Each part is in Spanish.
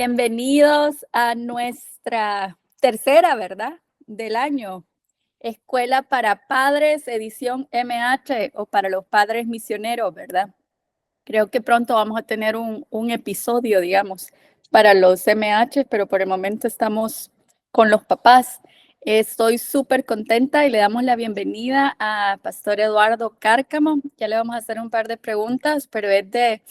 Bienvenidos a nuestra tercera, ¿verdad? Del año. Escuela para Padres, edición MH o para los padres misioneros, ¿verdad? Creo que pronto vamos a tener un episodio, digamos, para los MH, pero por el momento estamos con los papás. Estoy súper contenta y le damos la bienvenida a Pastor Eduardo Cárcamo. Ya le vamos a hacer un par de preguntas, pero es de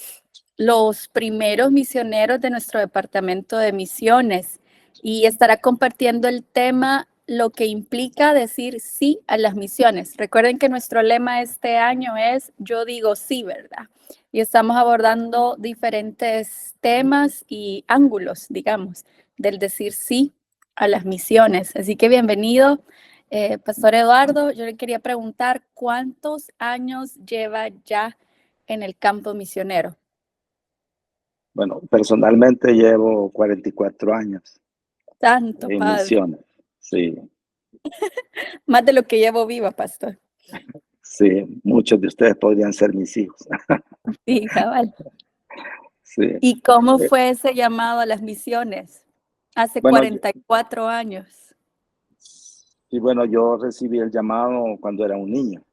los primeros misioneros de nuestro departamento de misiones y estará compartiendo el tema lo que implica decir sí a las misiones. Recuerden que nuestro lema este año es yo digo sí, ¿verdad? Y estamos abordando diferentes temas y ángulos, digamos, del decir sí a las misiones. Así que bienvenido, Pastor Eduardo. Yo le quería preguntar, ¿cuántos años lleva ya en el campo misionero? Bueno, personalmente llevo 44 años Santo en Padre, misiones. Sí, más de lo que llevo viva, pastor. sí, muchos de ustedes podrían ser mis hijos. Sí, cabal. Sí. ¿Y cómo fue ese llamado a las misiones hace Bueno, 44 años? yo recibí el llamado cuando era un niño,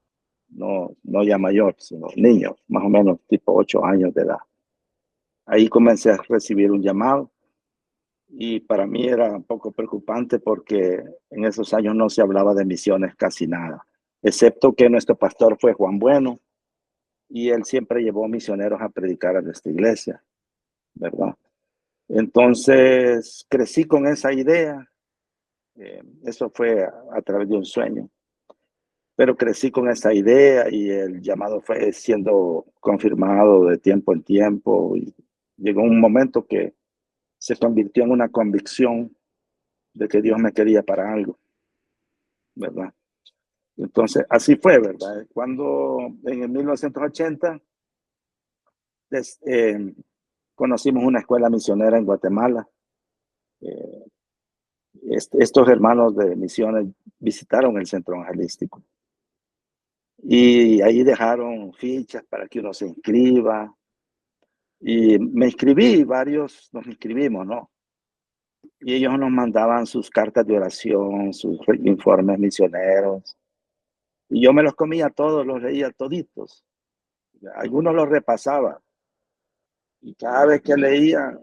no ya mayor, sino niño, más o menos tipo 8 años de edad. Ahí comencé a recibir un llamado y para mí era un poco preocupante porque en esos años no se hablaba de misiones casi nada, excepto que nuestro pastor fue Juan Bueno y él siempre llevó misioneros a predicar a nuestra iglesia, ¿verdad? Entonces crecí con esa idea, eso fue a través de un sueño, pero crecí con esa idea y el llamado fue siendo confirmado de tiempo en tiempo y llegó un momento que se convirtió en una convicción de que Dios me quería para algo, ¿verdad? Entonces así fue, ¿verdad? Cuando en el 1980 conocimos una escuela misionera en Guatemala. Eh, Estos hermanos de misiones visitaron el centro evangelístico y ahí dejaron fichas para que uno se inscriba y me inscribí, varios nos inscribimos, ¿no? Y ellos nos mandaban sus cartas de oración, sus informes misioneros y yo me los comía todos, los leía toditos. Algunos los repasaba y cada vez que leía,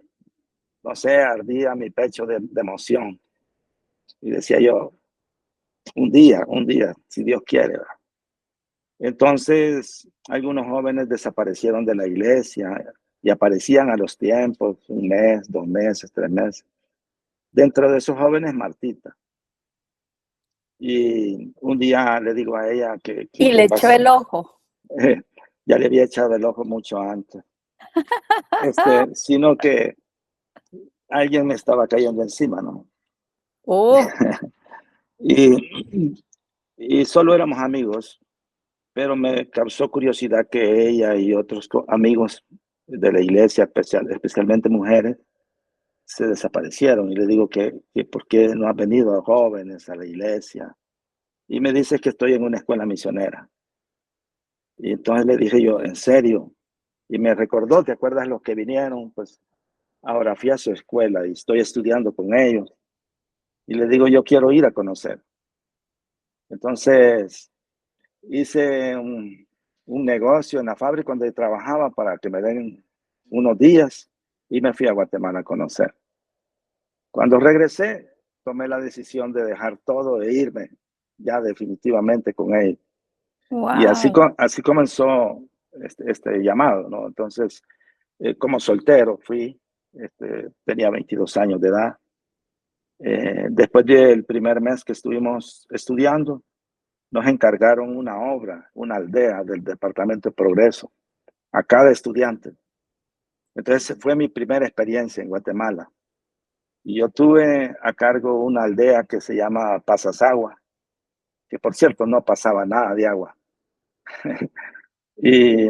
no sé, ardía mi pecho de emoción y decía yo, un día, si Dios quiere, ¿verdad? Entonces, algunos jóvenes desaparecieron de la iglesia y aparecían a los tiempos, 1 mes, 2 meses, 3 meses. Dentro de esos jóvenes, Martita. Y un día le digo a ella Y que le echó el ojo. ya le había echado el ojo mucho antes, sino que alguien me estaba cayendo encima, ¿no? Oh, Y, y solo éramos amigos, pero me causó curiosidad que ella y otros amigos de la iglesia, especialmente mujeres, se desaparecieron. Y le digo que por qué no han venido jóvenes a la iglesia. Y me dice que estoy en una escuela misionera. Y entonces le dije yo, ¿en serio? Y me recordó, ¿te acuerdas los que vinieron? Pues ahora fui a su escuela y estoy estudiando con ellos. Y le digo, yo quiero ir a conocer. Entonces hice un negocio en la fábrica donde trabajaba para que me den unos días y me fui a Guatemala a conocer. Cuando regresé, tomé la decisión de dejar todo e irme ya definitivamente con él. Y wow. así comenzó este llamado, ¿no? Entonces, como soltero fui, tenía 22 años de edad. Después del primer mes que estuvimos estudiando, nos encargaron una obra, una aldea del Departamento de Progreso, a cada estudiante. Entonces, fue mi primera experiencia en Guatemala. Y yo tuve a cargo una aldea que se llama Pasasagua, que por cierto no pasaba nada de agua. Y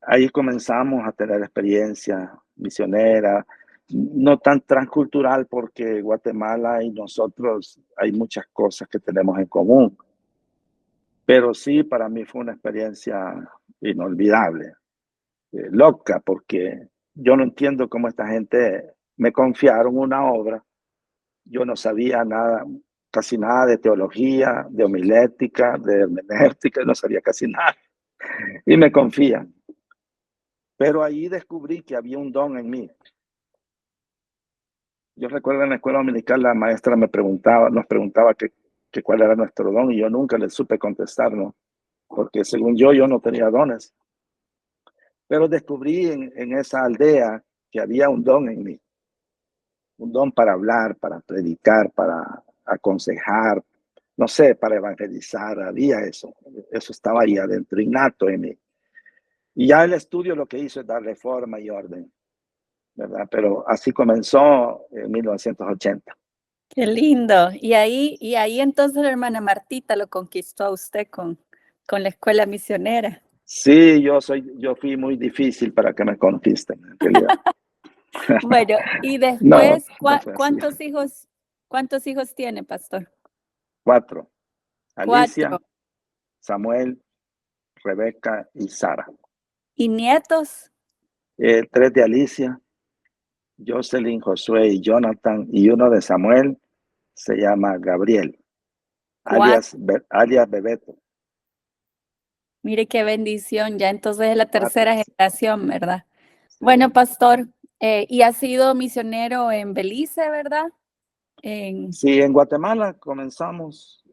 ahí comenzamos a tener experiencia misionera, no tan transcultural porque Guatemala y nosotros hay muchas cosas que tenemos en común, pero sí para mí fue una experiencia inolvidable, loca, porque yo no entiendo cómo esta gente me confiaron una obra. Yo no sabía nada, casi nada de teología, de homilética, de hermenéutica, no sabía casi nada. Y me confían. Pero ahí descubrí que había un don en mí. Yo recuerdo en la escuela dominical la maestra nos preguntaba que cuál era nuestro don, y yo nunca le supe contestar, ¿no? Porque según yo no tenía dones. Pero descubrí en esa aldea que había un don en mí. Un don para hablar, para predicar, para aconsejar, no sé, para evangelizar. Había eso. Eso estaba ahí adentro, innato en mí. Y ya el estudio lo que hizo es darle forma y orden, ¿verdad? Pero así comenzó en 1980. Qué lindo. Y ahí entonces la hermana Martita lo conquistó a usted con la escuela misionera. Sí, yo fui muy difícil para que me conquisten, en realidad. Bueno, y No, después, no fue así. ¿cuántos hijos tiene, pastor? 4: Alicia, 4. Samuel, Rebeca y Sara. ¿Y nietos? 3 de Alicia, Jocelyn, Josué y Jonathan, y uno de Samuel se llama Gabriel, 4. alias Bebeto. Mire qué bendición, ya entonces es la 4. tercera generación, ¿verdad? Sí. Bueno, pastor, y ha sido misionero en Belice, ¿verdad? Sí, en Guatemala comenzamos.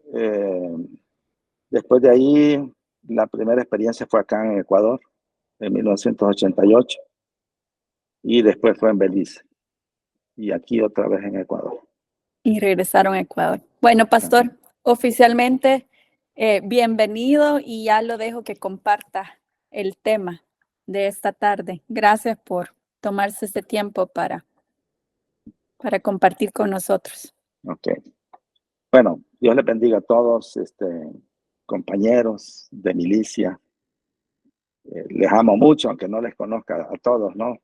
Después de ahí, la primera experiencia fue acá en Ecuador, en 1988, y después fue en Belice, y aquí otra vez en Ecuador. Y regresaron a Ecuador. Bueno, pastor, oficialmente bienvenido, y ya lo dejo que comparta el tema de esta tarde. Gracias por tomarse este tiempo para compartir con nosotros. Ok. Bueno, Dios les bendiga a todos, compañeros de milicia. Les amo mucho, aunque no les conozca a todos, ¿no?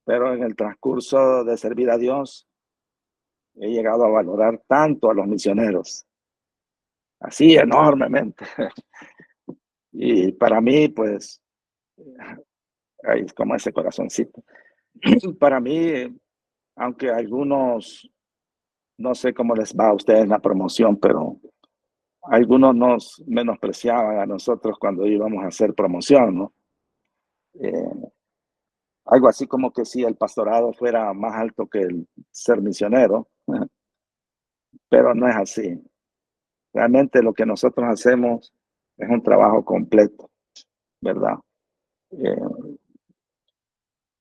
Pero en el transcurso de servir a Dios, he llegado a valorar tanto a los misioneros, así enormemente. Y para mí, pues, hay como ese corazoncito. Para mí, aunque algunos, no sé cómo les va a ustedes en la promoción, pero algunos nos menospreciaban a nosotros cuando íbamos a hacer promoción, ¿no? Eh, Algo así como que si el pastorado fuera más alto que el ser misionero, pero no es así. Realmente lo que nosotros hacemos es un trabajo completo, ¿verdad? Eh,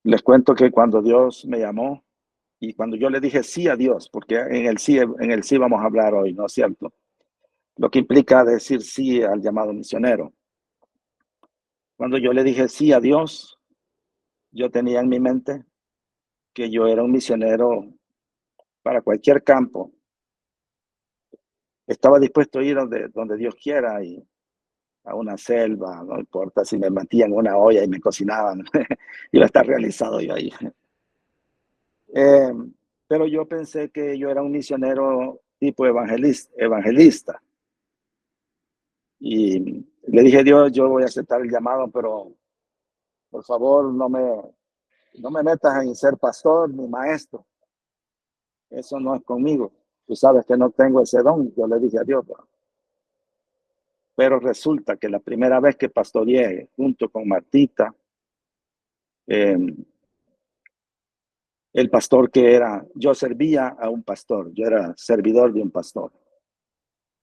Les cuento que cuando Dios me llamó y cuando yo le dije sí a Dios, porque en el sí vamos a hablar hoy, ¿no es cierto? Lo que implica decir sí al llamado misionero. Cuando yo le dije sí a Dios, yo tenía en mi mente que yo era un misionero para cualquier campo. Estaba dispuesto a ir donde Dios quiera, y a una selva, no importa si me metían en una olla y me cocinaban, iba a estar realizado yo ahí. Eh, pero yo pensé que yo era un misionero tipo evangelista. Y le dije a Dios, yo voy a aceptar el llamado, pero por favor no me metas en ser pastor ni maestro. Eso no es conmigo. Tú sabes que no tengo ese don. Yo le dije a Dios. Pero resulta que la primera vez que pastoreé junto con Martita, eh, el pastor yo servía a un pastor, yo era servidor de un pastor.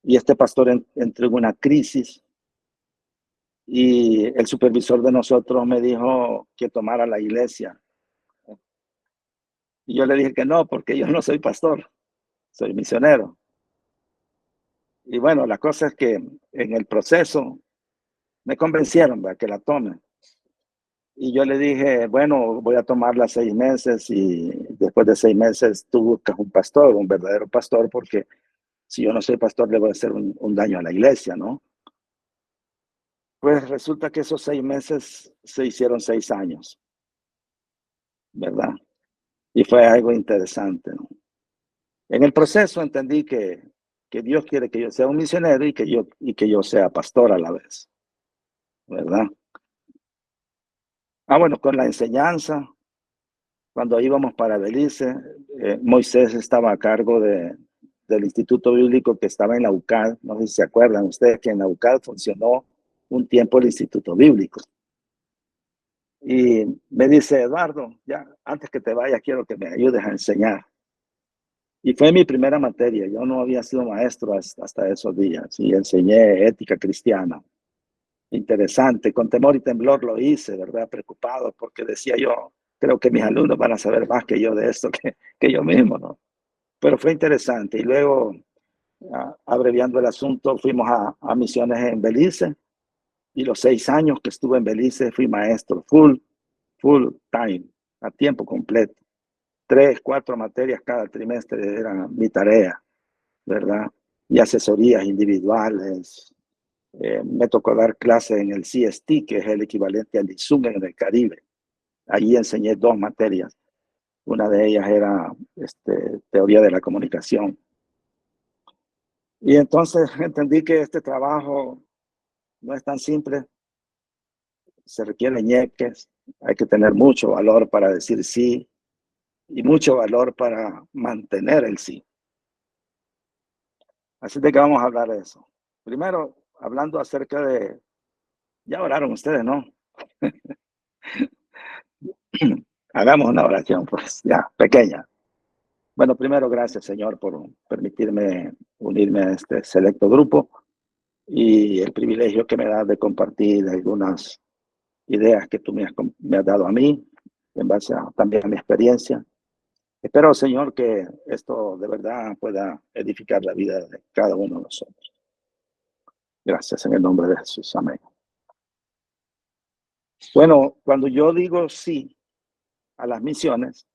Y este pastor entró en una crisis, y el supervisor de nosotros me dijo que tomara la iglesia. Y yo le dije que no, porque yo no soy pastor, soy misionero. Y bueno, la cosa es que en el proceso me convencieron para que la tome. Y yo le dije, bueno, voy a tomarla 6 meses, y después de 6 meses tú buscas un pastor, un verdadero pastor, porque si yo no soy pastor le voy a hacer un daño a la iglesia, ¿no? Pues resulta que esos 6 meses se hicieron 6 años, ¿verdad? Y fue algo interesante, ¿no? En el proceso entendí que Dios quiere que yo sea un misionero y que yo sea pastor a la vez, ¿verdad? Bueno, con la enseñanza, cuando íbamos para Belice, Moisés estaba a cargo del Instituto Bíblico que estaba en la UCAD. No sé si se acuerdan ustedes que en la UCAD funcionó un tiempo el Instituto Bíblico. Y me dice, Eduardo, ya antes que te vayas quiero que me ayudes a enseñar. Y fue mi primera materia. Yo no había sido maestro hasta esos días y enseñé ética cristiana. Interesante, con temor y temblor lo hice, ¿verdad? Preocupado porque decía yo, creo que mis alumnos van a saber más que yo de esto que yo mismo, ¿no? Pero fue interesante. Y luego, abreviando el asunto, fuimos a misiones en Belice y los 6 años que estuve en Belice fui maestro full time, a tiempo completo. 3, 4 materias cada trimestre eran mi tarea, ¿verdad? Y asesorías individuales. Me tocó dar clases en el CST, que es el equivalente al ISUM en el Caribe. Allí enseñé 2 materias. Una de ellas era teoría de la comunicación. Y entonces entendí que este trabajo no es tan simple. Se requieren ñeques, hay que tener mucho valor para decir sí y mucho valor para mantener el sí. Así de que vamos a hablar de eso. Primero, hablando acerca de, ya oraron ustedes, ¿no? Hagamos una oración, pues, ya, pequeña. Bueno, primero, gracias, Señor, por permitirme unirme a este selecto grupo y el privilegio que me da de compartir algunas ideas que tú me has dado a mí, en base también a mi experiencia. Espero, Señor, que esto de verdad pueda edificar la vida de cada uno de nosotros. Gracias en el nombre de Jesús. Amén. Bueno, cuando yo digo sí a las misiones,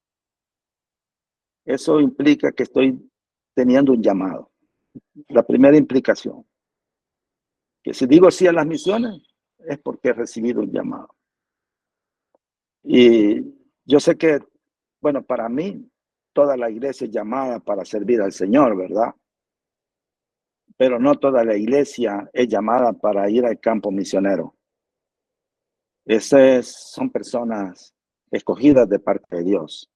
eso implica que estoy teniendo un llamado. La primera implicación, que si digo sí a las misiones, es porque he recibido un llamado. Y yo sé que, bueno, para mí, toda la iglesia es llamada para servir al Señor, ¿verdad? Pero no toda la iglesia es llamada para ir al campo misionero. Esas son personas escogidas de parte de Dios.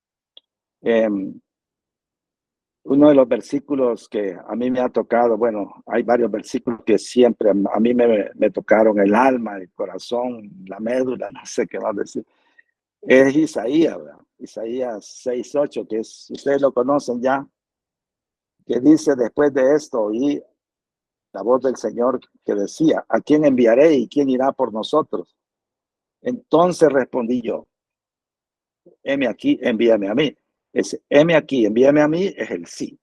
Uno de los versículos que a mí me ha tocado, bueno, hay varios versículos que siempre a mí me tocaron el alma, el corazón, la médula, no sé qué más decir. Es Isaías, ¿verdad? Isaías 6:8, que es, ustedes lo conocen ya, que dice después de esto, oí la voz del Señor que decía, ¿a quién enviaré y quién irá por nosotros? Entonces respondí yo, heme aquí, envíame a mí. Ese heme aquí, envíame a mí es el sí.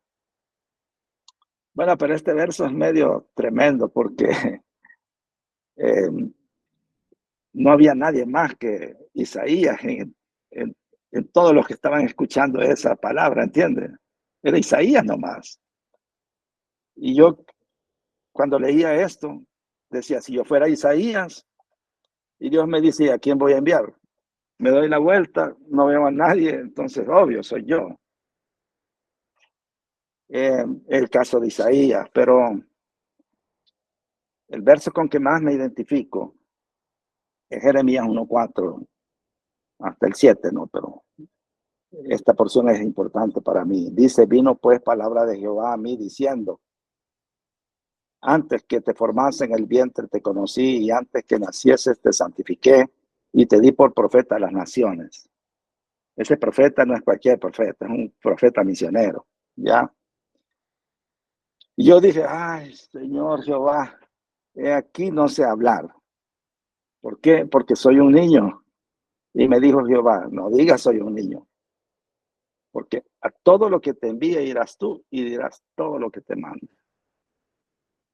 Bueno, pero este verso es medio tremendo porque no había nadie más que Isaías en todos los que estaban escuchando esa palabra, ¿entiendes? Era Isaías nomás. Y yo, cuando leía esto, decía, si yo fuera Isaías, y Dios me dice, ¿a quién voy a enviar? Me doy la vuelta, no veo a nadie, entonces, obvio, soy yo. El caso de Isaías, pero el verso con que más me identifico es Jeremías 1:4 hasta el 7, ¿no? Pero esta porción es importante para mí. Dice, vino pues palabra de Jehová a mí diciendo, antes que te formase en el vientre te conocí y antes que nacieses te santifiqué y te di por profeta a las naciones. Ese profeta no es cualquier profeta, es un profeta misionero, ¿ya? Y yo dije, ay, Señor Jehová, aquí no sé hablar. ¿Por qué? Porque soy un niño. Y me dijo Jehová, no digas soy un niño, porque a todo lo que te envíe irás tú y dirás todo lo que te mande.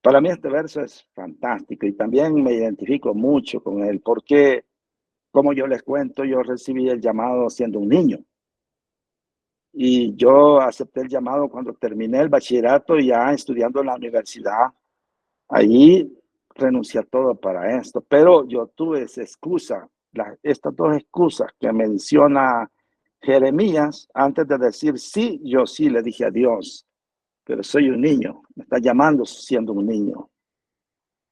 Para mí este verso es fantástico y también me identifico mucho con él, porque como yo les cuento, yo recibí el llamado siendo un niño. Y yo acepté el llamado cuando terminé el bachillerato y ya estudiando en la universidad. Allí renuncié a todo para esto, pero yo tuve esa excusa, estas 2 excusas que menciona Jeremías, antes de decir sí, yo sí le dije a Dios, pero soy un niño, me está llamando siendo un niño.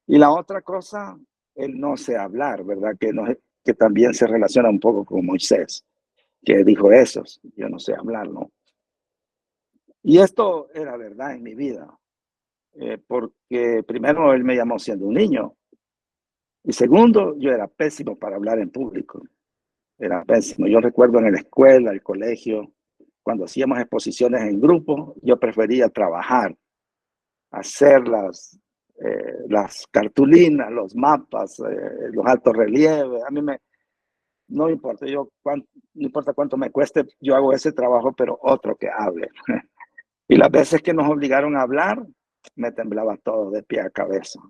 Y la otra cosa, él no sé hablar, ¿verdad? Que también se relaciona un poco con Moisés. que dijo eso. Yo no sé hablar, ¿no? Y esto era verdad en mi vida, porque primero él me llamó siendo un niño y segundo, yo era pésimo para hablar en público. Era pésimo. Yo recuerdo en la escuela, el colegio, cuando hacíamos exposiciones en grupo, yo prefería trabajar, hacer las cartulinas, los mapas, los altos relieves. A mí no importa, no importa cuánto me cueste, yo hago ese trabajo, pero otro que hable. Y las veces que nos obligaron a hablar, me temblaba todo de pie a cabeza.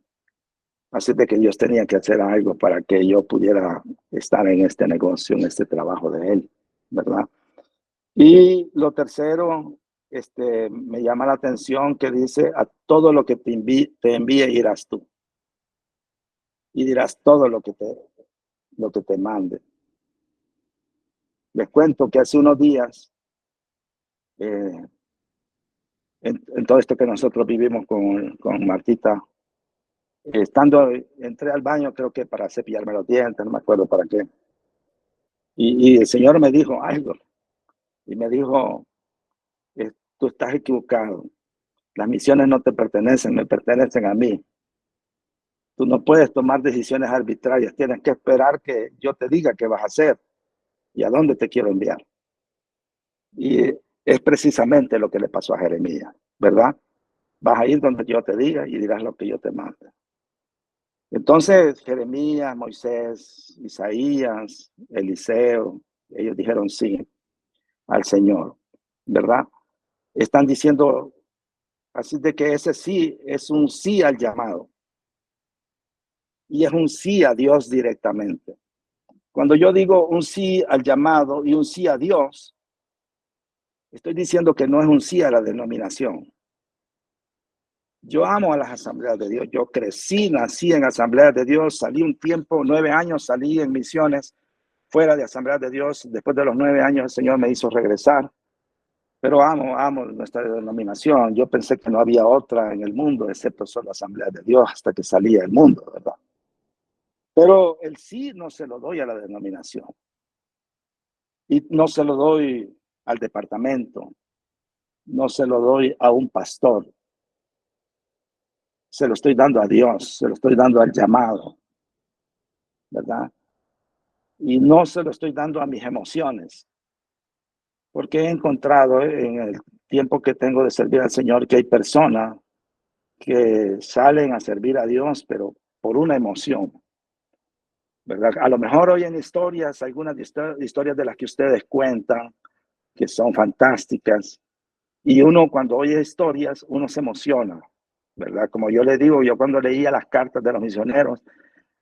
Así de que Dios tenía que hacer algo para que yo pudiera estar en este negocio, en este trabajo de Él, ¿verdad? Y lo tercero, me llama la atención que dice, a todo lo que te envíe irás tú. Y dirás todo lo que te mande. Les cuento que hace unos días, en todo esto que nosotros vivimos con Martita, entré al baño, creo que para cepillarme los dientes, no me acuerdo para qué. Y el Señor me dijo algo. Y me dijo, tú estás equivocado. Las misiones no te pertenecen, me pertenecen a mí. Tú no puedes tomar decisiones arbitrarias. Tienes que esperar que yo te diga qué vas a hacer y a dónde te quiero enviar. Y es precisamente lo que le pasó a Jeremías, ¿verdad? Vas a ir donde yo te diga y dirás lo que yo te mande. Entonces, Jeremías, Moisés, Isaías, Eliseo, ellos dijeron sí al Señor, ¿verdad? Están diciendo, así de que ese sí es un sí al llamado. Y es un sí a Dios directamente. Cuando yo digo un sí al llamado y un sí a Dios, estoy diciendo que no es un sí a la denominación. Yo amo a las asambleas de Dios. Yo crecí, nací en asambleas de Dios. Salí un tiempo, 9 años, salí en misiones fuera de asambleas de Dios. Después de los 9 años, el Señor me hizo regresar. Pero amo nuestra denominación. Yo pensé que no había otra en el mundo, excepto solo asambleas de Dios, hasta que salía del mundo, ¿verdad? Pero el sí no se lo doy a la denominación. Y no se lo doy al departamento. No se lo doy a un pastor. Se lo estoy dando a Dios. Se lo estoy dando al llamado, ¿verdad? Y no se lo estoy dando a mis emociones. Porque he encontrado en el tiempo que tengo de servir al Señor que hay personas que salen a servir a Dios, pero por una emoción, ¿verdad? A lo mejor oyen historias, algunas historias de las que ustedes cuentan, que son fantásticas, y uno cuando oye historias, uno se emociona, ¿verdad? Como yo les digo, yo cuando leía las cartas de los misioneros,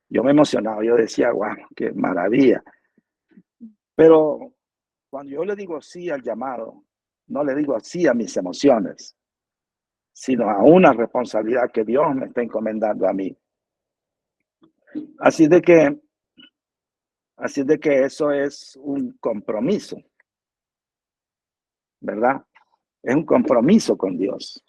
yo me emocionaba, yo decía, wow, qué maravilla. Pero cuando yo le digo sí al llamado, no le digo sí a mis emociones, sino a una responsabilidad que Dios me está encomendando a mí. Así de que eso es un compromiso, ¿verdad? Es un compromiso con Dios.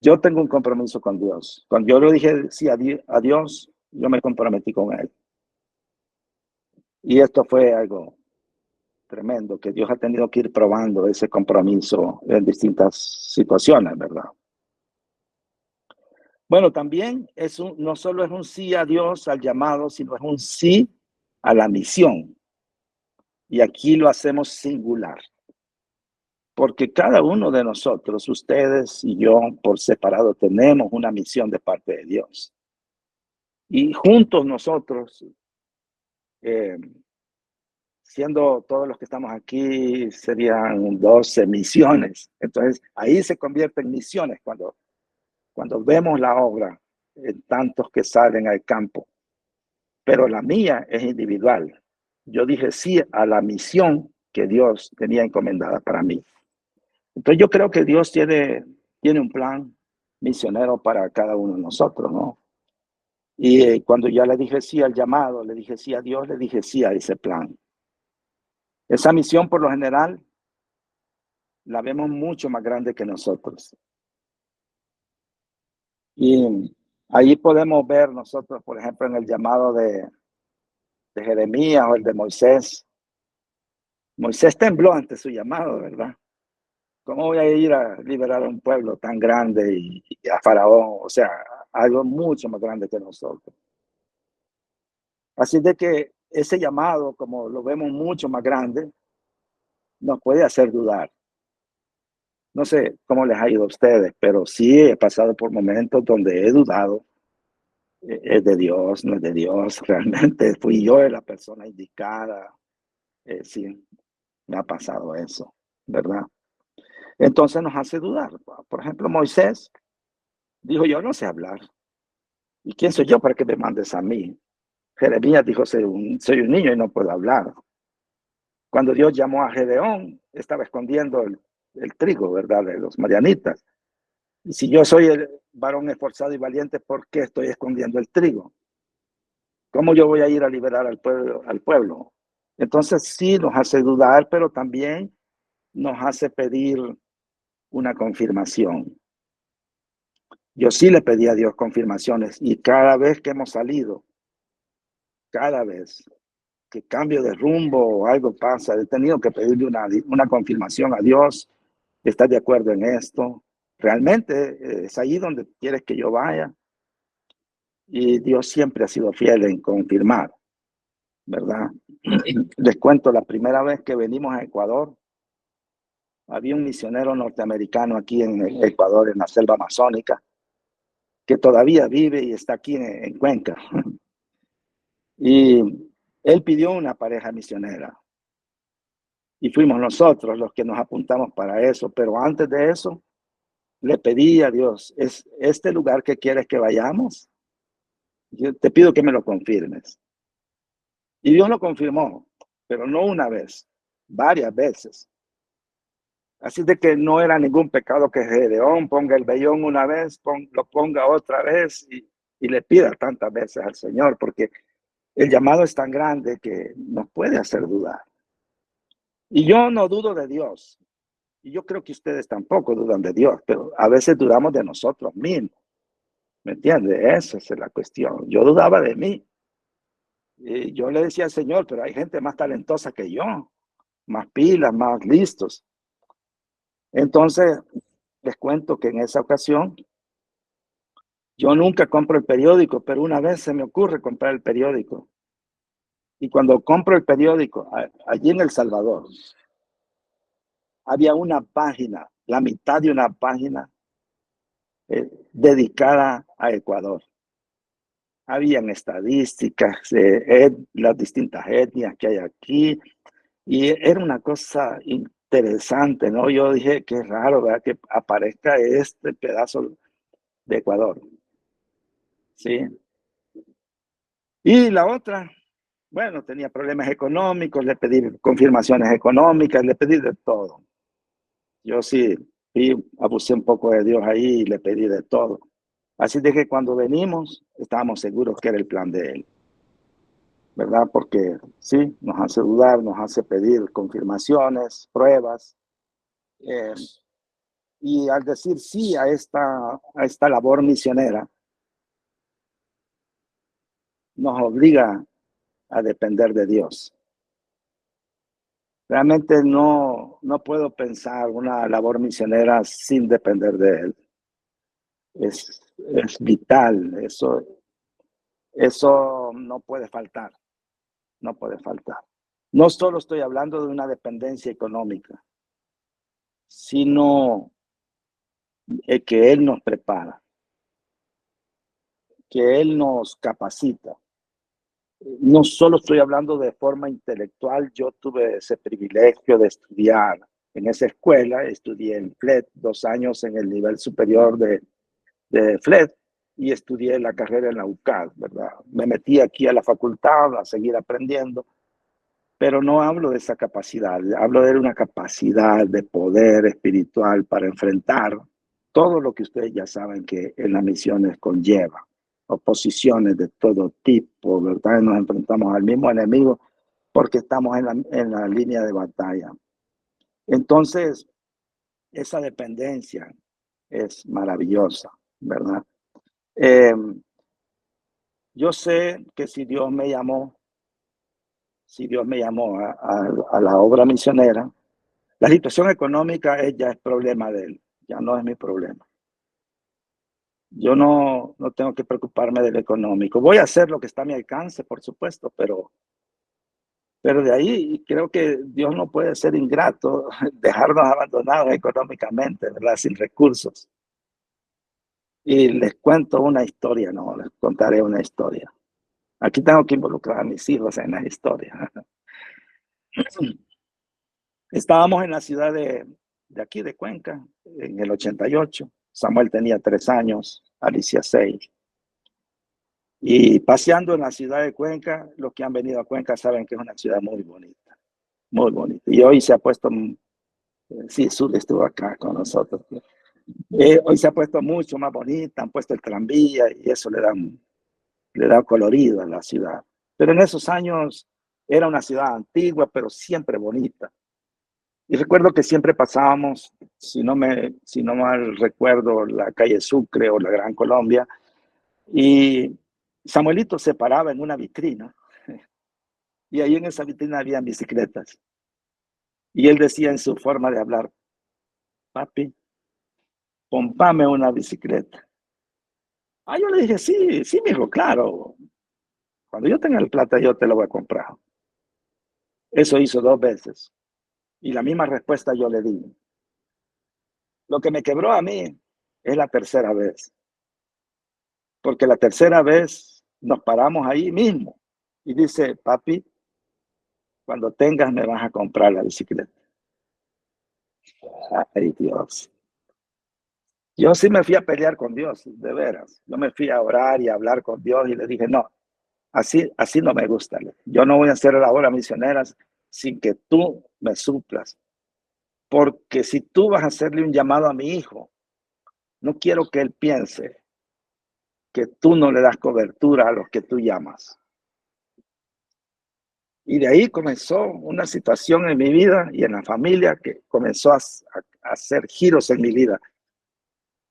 Yo tengo un compromiso con Dios. Cuando yo le dije sí a Dios, yo me comprometí con Él. Y esto fue algo tremendo, que Dios ha tenido que ir probando ese compromiso en distintas situaciones, ¿verdad? Bueno, también no solo es un sí a Dios, al llamado, sino es un sí a la misión. Y aquí lo hacemos singular. Porque cada uno de nosotros, ustedes y yo, por separado, tenemos una misión de parte de Dios. Y juntos nosotros, siendo todos los que estamos aquí, serían 12 misiones. Entonces, ahí se convierte en misiones cuando vemos la obra en tantos que salen al campo. Pero la mía es individual. Yo dije sí a la misión que Dios tenía encomendada para mí. Entonces yo creo que Dios tiene un plan misionero para cada uno de nosotros, ¿no? Y cuando ya le dije sí al llamado, le dije sí a Dios, le dije sí a ese plan. Esa misión por lo general la vemos mucho más grande que nosotros. Y ahí podemos ver nosotros, por ejemplo, en el llamado de Jeremías o el de Moisés. Moisés tembló ante su llamado, ¿verdad? ¿Cómo voy a ir a liberar a un pueblo tan grande y a Faraón? O sea, algo mucho más grande que nosotros. Así de que ese llamado, como lo vemos mucho más grande, nos puede hacer dudar. No sé cómo les ha ido a ustedes, pero sí he pasado por momentos donde he dudado. ¿Es de Dios? ¿No es de Dios? ¿Realmente fui yo la persona indicada? Sí, me ha pasado eso, ¿verdad? Entonces nos hace dudar. Por ejemplo, Moisés dijo, yo no sé hablar. ¿Y quién soy yo para que me mandes a mí? Jeremías dijo, soy un niño y no puedo hablar. Cuando Dios llamó a Gedeón, estaba escondiendo el trigo, ¿verdad? De los madianitas. Y si yo soy el varón esforzado y valiente, ¿por qué estoy escondiendo el trigo? ¿Cómo yo voy a ir a liberar al pueblo? Entonces sí nos hace dudar, pero también nos hace pedir una confirmación. Yo sí le pedí a Dios confirmaciones y cada vez que hemos salido, cada vez que cambio de rumbo o algo pasa, he tenido que pedirle una confirmación a Dios. ¿Estás de acuerdo en esto? ¿Realmente es ahí donde quieres que yo vaya? Y Dios siempre ha sido fiel en confirmar, ¿verdad? Les cuento, la primera vez que venimos a Ecuador, había un misionero norteamericano aquí en Ecuador, en la selva amazónica, que todavía vive y está aquí en Cuenca. Y él pidió una pareja misionera. Y fuimos nosotros los que nos apuntamos para eso. Pero antes de eso, le pedí a Dios, ¿es este lugar que quieres que vayamos? Yo te pido que me lo confirmes. Y Dios lo confirmó, pero no una vez, varias veces. Así de que no era ningún pecado que Gedeón ponga el vellón una vez, lo ponga otra vez y le pida tantas veces al Señor, porque el llamado es tan grande que nos puede hacer dudar. Y yo no dudo de Dios. Y yo creo que ustedes tampoco dudan de Dios, pero a veces dudamos de nosotros mismos. ¿Me entiende? Esa es la cuestión. Yo dudaba de mí. Y yo le decía al Señor, pero hay gente más talentosa que yo, más pilas, más listos. Entonces, les cuento que en esa ocasión, yo nunca compro el periódico, pero una vez se me ocurre comprar el periódico. Y cuando compro el periódico, allí en El Salvador, había una página, la mitad de una página dedicada a Ecuador. Habían estadísticas de las distintas etnias que hay aquí y era una cosa interesante, ¿no? Yo dije, qué raro, ¿verdad? Que aparezca este pedazo de Ecuador, ¿sí? Y la otra, bueno, tenía problemas económicos, le pedí confirmaciones económicas, le pedí de todo. Yo sí, abusé un poco de Dios ahí y le pedí de todo. Así de que cuando venimos, estábamos seguros que era el plan de Él, ¿verdad? Porque sí, nos hace dudar, nos hace pedir confirmaciones, pruebas. Eh, y al decir sí a esta labor misionera, nos obliga a depender de Dios. Realmente no puedo pensar una labor misionera sin depender de Él. Es vital, eso no puede faltar, no puede faltar. No solo estoy hablando de una dependencia económica, sino que Él nos prepara, que Él nos capacita. No solo estoy hablando de forma intelectual, yo tuve ese privilegio de estudiar en esa escuela, estudié en FLET 2 años en el nivel superior de FLET y estudié la carrera en la UCAD, ¿verdad? Me metí aquí a la facultad a seguir aprendiendo, pero no hablo de esa capacidad, hablo de una capacidad de poder espiritual para enfrentar todo lo que ustedes ya saben que en las misiones conlleva, oposiciones de todo tipo, ¿verdad? Nos enfrentamos al mismo enemigo porque estamos en la línea de batalla. Entonces, esa dependencia es maravillosa, ¿verdad? Yo sé que si Dios me llamó, si Dios me llamó a la obra misionera. La situación económica ya es problema de él, ya no es mi problema. Yo no tengo que preocuparme del económico. Voy a hacer lo que está a mi alcance, por supuesto, pero de ahí creo que Dios no puede ser ingrato, dejarnos abandonados económicamente, ¿verdad? Sin recursos. Y les cuento una historia, no, les contaré una historia. Aquí tengo que involucrar a mis hijos en la historia. Estábamos en la ciudad de aquí, de Cuenca, en el 88. Samuel tenía 3 años, Alicia 6. Y paseando en la ciudad de Cuenca, los que han venido a Cuenca saben que es una ciudad muy bonita, muy bonita. Y hoy se ha puesto, sí, Sur estuvo acá con nosotros. Hoy se ha puesto mucho más bonita, han puesto el tranvía y eso le da colorido a la ciudad. Pero en esos años era una ciudad antigua, pero siempre bonita. Y recuerdo que siempre pasábamos, si no mal recuerdo, la calle Sucre o la Gran Colombia, y Samuelito se paraba en una vitrina, y ahí en esa vitrina había bicicletas. Y él decía en su forma de hablar, papi, compame una bicicleta. Yo le dije, sí, mijo, claro. Cuando yo tenga el plata, yo te lo voy a comprar. Eso hizo 2 veces. Y la misma respuesta yo le di. Lo que me quebró a mí es la tercera vez. Porque la tercera vez nos paramos ahí mismo. Y dice, papi, cuando tengas me vas a comprar la bicicleta. Ay, Dios. Yo sí me fui a pelear con Dios, de veras. Yo me fui a orar y a hablar con Dios y le dije, no, así no me gusta. Yo no voy a hacer la obra misionera sin que tú me suplas. Porque si tú vas a hacerle un llamado a mi hijo, no quiero que él piense que tú no le das cobertura a los que tú llamas. Y de ahí comenzó una situación en mi vida y en la familia que comenzó a hacer giros en mi vida.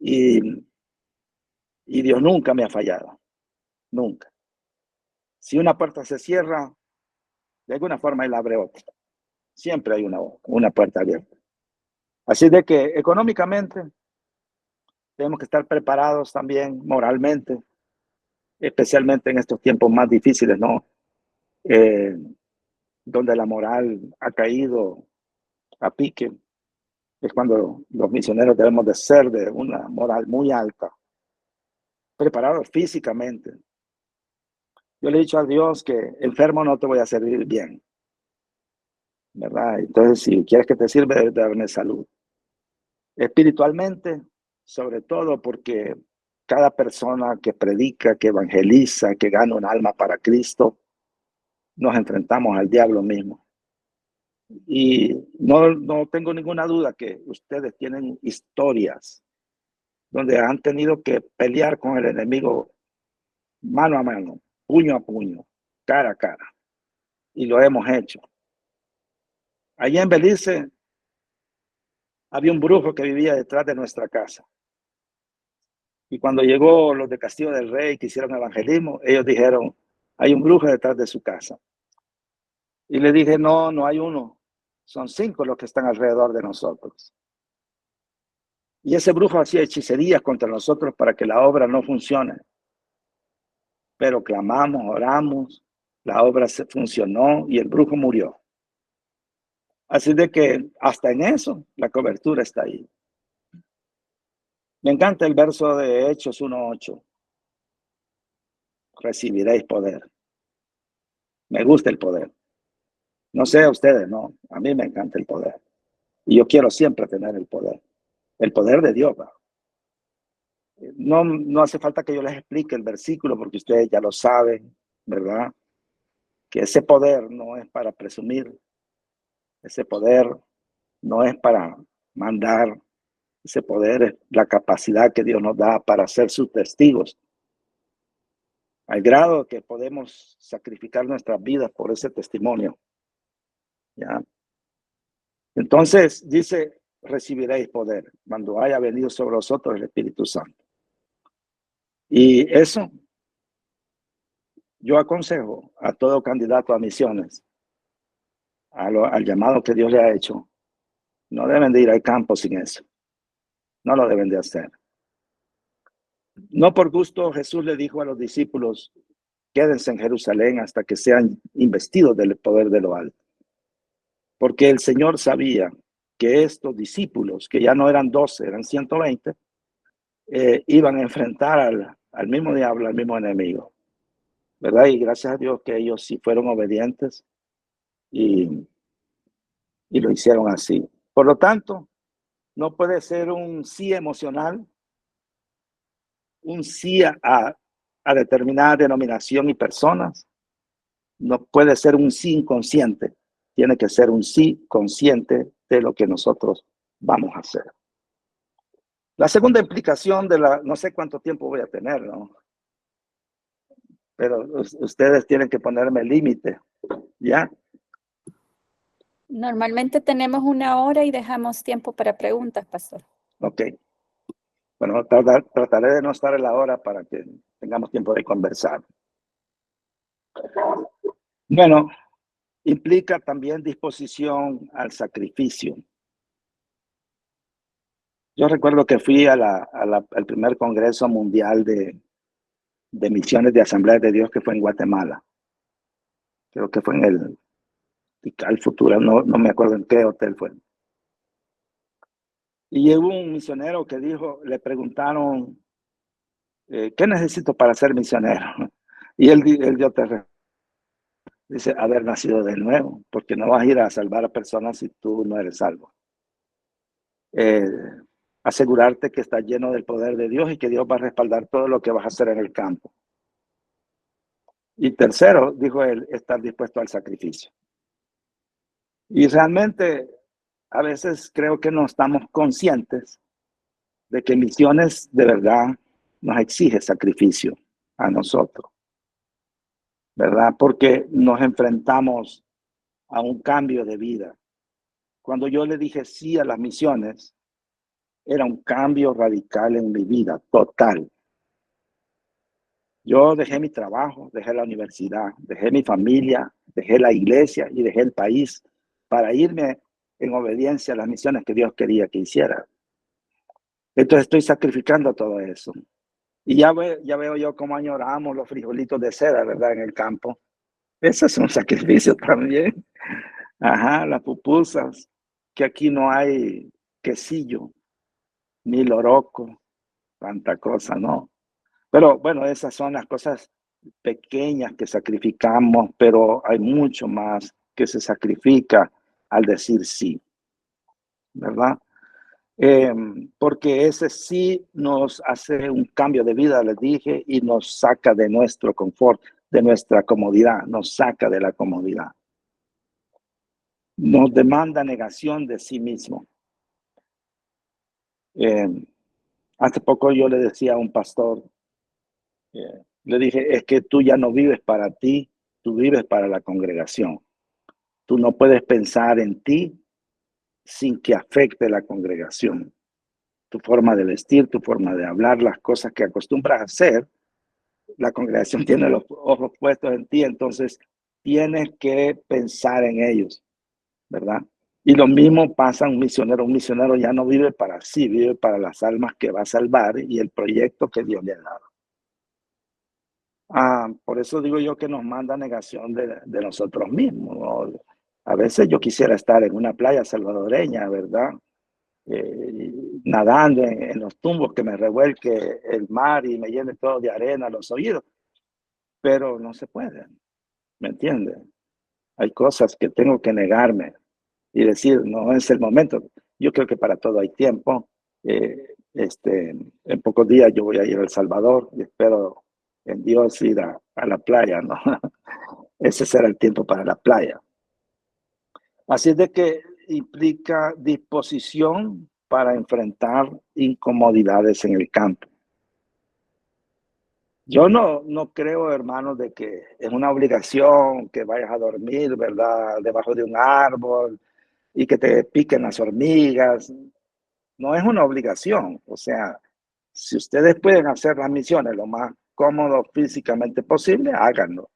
Y Dios nunca me ha fallado, nunca. Si una puerta se cierra, de alguna forma él abre otra. Siempre hay una puerta abierta. Así de que económicamente tenemos que estar preparados también moralmente, especialmente en estos tiempos más difíciles, ¿no? Donde la moral ha caído a pique. Es cuando los misioneros debemos de ser de una moral muy alta, preparados físicamente. Yo le he dicho a Dios que enfermo no te voy a servir bien, ¿verdad? Entonces, si quieres que te sirva, debes darme salud. Espiritualmente, sobre todo porque cada persona que predica, que evangeliza, que gana un alma para Cristo, nos enfrentamos al diablo mismo. Y no tengo ninguna duda que ustedes tienen historias donde han tenido que pelear con el enemigo mano a mano, puño a puño, cara a cara. Y lo hemos hecho. Allí en Belice había un brujo que vivía detrás de nuestra casa. Y cuando llegó los de Castillo del Rey que hicieron evangelismo, ellos dijeron, hay un brujo detrás de su casa. Y le dije, no hay uno. Son 5 los que están alrededor de nosotros. Y ese brujo hacía hechicerías contra nosotros para que la obra no funcione. Pero clamamos, oramos, la obra se funcionó y el brujo murió. Así de que hasta en eso la cobertura está ahí. Me encanta el verso de Hechos 1:8. Recibiréis poder. Me gusta el poder. No sé a ustedes, no. A mí me encanta el poder. Y yo quiero siempre tener el poder. El poder de Dios. No hace falta que yo les explique el versículo porque ustedes ya lo saben, ¿verdad? Que ese poder no es para presumir. Ese poder no es para mandar. Ese poder es la capacidad que Dios nos da para ser sus testigos. Al grado que podemos sacrificar nuestras vidas por ese testimonio. ¿Ya? Entonces dice, recibiréis poder cuando haya venido sobre vosotros el Espíritu Santo. Y eso yo aconsejo a todo candidato a misiones al llamado que Dios le ha hecho, no deben de ir al campo sin eso. No lo deben de hacer. No por gusto Jesús le dijo a los discípulos, quédense en Jerusalén hasta que sean investidos del poder de lo alto. Porque el Señor sabía que estos discípulos, que ya no eran 12, eran 120, iban a enfrentar al mismo diablo, al mismo enemigo, ¿verdad? Y gracias a Dios que ellos sí fueron obedientes y lo hicieron así. Por lo tanto, no puede ser un sí emocional, un sí a determinada denominación y personas. No puede ser un sí inconsciente, tiene que ser un sí consciente de lo que nosotros vamos a hacer. La segunda implicación no sé cuánto tiempo voy a tener, ¿no? Pero ustedes tienen que ponerme límite, ¿ya? Normalmente tenemos 1 hora y dejamos tiempo para preguntas, pastor. Ok. Bueno, trataré de no estar en la hora para que tengamos tiempo de conversar. Bueno, implica también disposición al sacrificio. Yo recuerdo que fui al primer Congreso Mundial de Misiones de Asambleas de Dios, que fue en Guatemala. Creo que fue en el Futuro, no me acuerdo en qué hotel fue. Y hubo un misionero que dijo, le preguntaron, ¿qué necesito para ser misionero? Y él dio dice, haber nacido de nuevo, porque no vas a ir a salvar a personas si tú no eres salvo. Asegurarte que estás lleno del poder de Dios y que Dios va a respaldar todo lo que vas a hacer en el campo. Y tercero, dijo él, estar dispuesto al sacrificio. Y realmente a veces creo que no estamos conscientes de que misiones de verdad nos exige sacrificio a nosotros, ¿verdad? Porque nos enfrentamos a un cambio de vida. Cuando yo le dije sí a las misiones, era un cambio radical en mi vida, total. Yo dejé mi trabajo, dejé la universidad, dejé mi familia, dejé la iglesia y dejé el país para irme en obediencia a las misiones que Dios quería que hiciera. Entonces estoy sacrificando todo eso. Y ya veo yo cómo añoramos los frijolitos de seda, ¿verdad? En el campo. Eso es un sacrificio también. Ajá, las pupusas, que aquí no hay quesillo, ni loroco, tanta cosa, ¿no? Pero bueno, esas son las cosas pequeñas que sacrificamos, pero hay mucho más que se sacrifica al decir sí, ¿verdad? Porque ese sí nos hace un cambio de vida, les dije, y nos saca de nuestro confort, de nuestra comodidad, nos saca de la comodidad. Nos demanda negación de sí mismo. Hace poco yo le decía a un pastor, le dije, es que tú ya no vives para ti, tú vives para la congregación. Tú no puedes pensar en ti sin que afecte la congregación. Tu forma de vestir, tu forma de hablar, las cosas que acostumbras a hacer, la congregación tiene los ojos puestos en ti, entonces tienes que pensar en ellos, ¿verdad? Y lo mismo pasa a un misionero ya no vive para sí, vive para las almas que va a salvar y el proyecto que Dios le ha dado. Por eso digo yo que nos manda negación de nosotros mismos, ¿no? A veces yo quisiera estar en una playa salvadoreña, ¿verdad? Nadando en los tumbos, que me revuelque el mar y me llene todo de arena los oídos, pero no se puede, ¿me entiendes? Hay cosas que tengo que negarme y decir, no es el momento. Yo creo que para todo hay tiempo. En pocos días yo voy a ir a El Salvador y espero en Dios ir a la playa, ¿no? Ese será el tiempo para la playa. Así es de que implica disposición para enfrentar incomodidades en el campo. Yo no creo, hermanos, de que es una obligación que vayas a dormir, ¿verdad? Debajo de un árbol y que te piquen las hormigas. No es una obligación. O sea, si ustedes pueden hacer las misiones lo más cómodo físicamente posible, háganlo.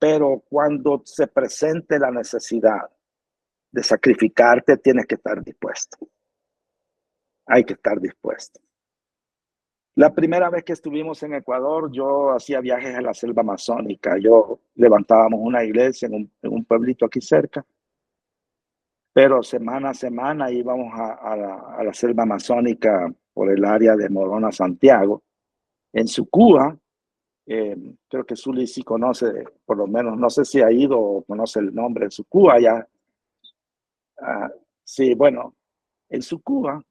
pero cuando se presente la necesidad de sacrificarte, tienes que estar dispuesto. Hay que estar dispuesto. La primera vez que estuvimos en Ecuador, yo hacía viajes a la selva amazónica. Yo levantábamos una iglesia en un pueblito aquí cerca, pero semana a semana íbamos a la selva amazónica por el área de Morona, Santiago. En Sucúa, creo que Zuli sí conoce, por lo menos, no sé si ha ido o conoce el nombre de Sucúa ya. Sí, bueno, en Sucúa,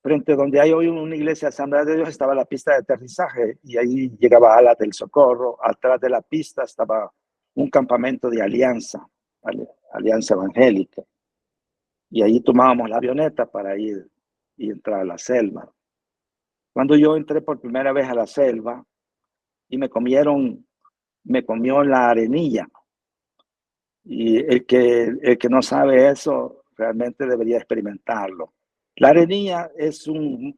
frente donde hay hoy una iglesia de Asamblea de Dios, estaba la pista de aterrizaje y ahí llegaba Alas del Socorro. Atrás de la pista estaba un campamento de Alianza, Alianza Evangélica. Y ahí tomábamos la avioneta para ir y entrar a la selva. Cuando yo entré por primera vez a la selva y me comió la arenilla. Y el que no sabe eso realmente debería experimentarlo. La arenilla es un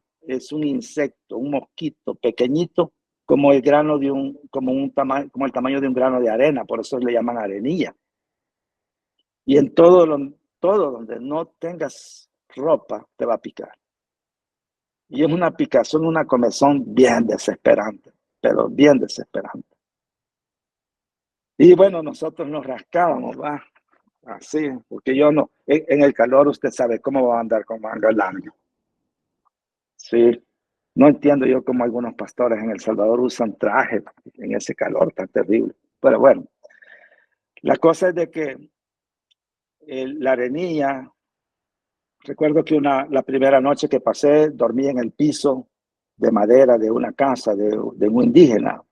insecto, un mosquito pequeñito, como el grano de como el tamaño de un grano de arena, por eso le llaman arenilla. Y en todo donde no tengas ropa, te va a picar. Y es una picazón, una comezón bien desesperante, pero bien desesperante. Y bueno, nosotros nos rascábamos, va, así, porque yo no, en el calor usted sabe cómo va a andar con manga larga. Sí, no entiendo yo cómo algunos pastores en El Salvador usan traje en ese calor tan terrible. Pero bueno, la cosa es de que la arenilla, recuerdo que la primera noche que pasé, dormí en el piso de madera de una casa de un indígena.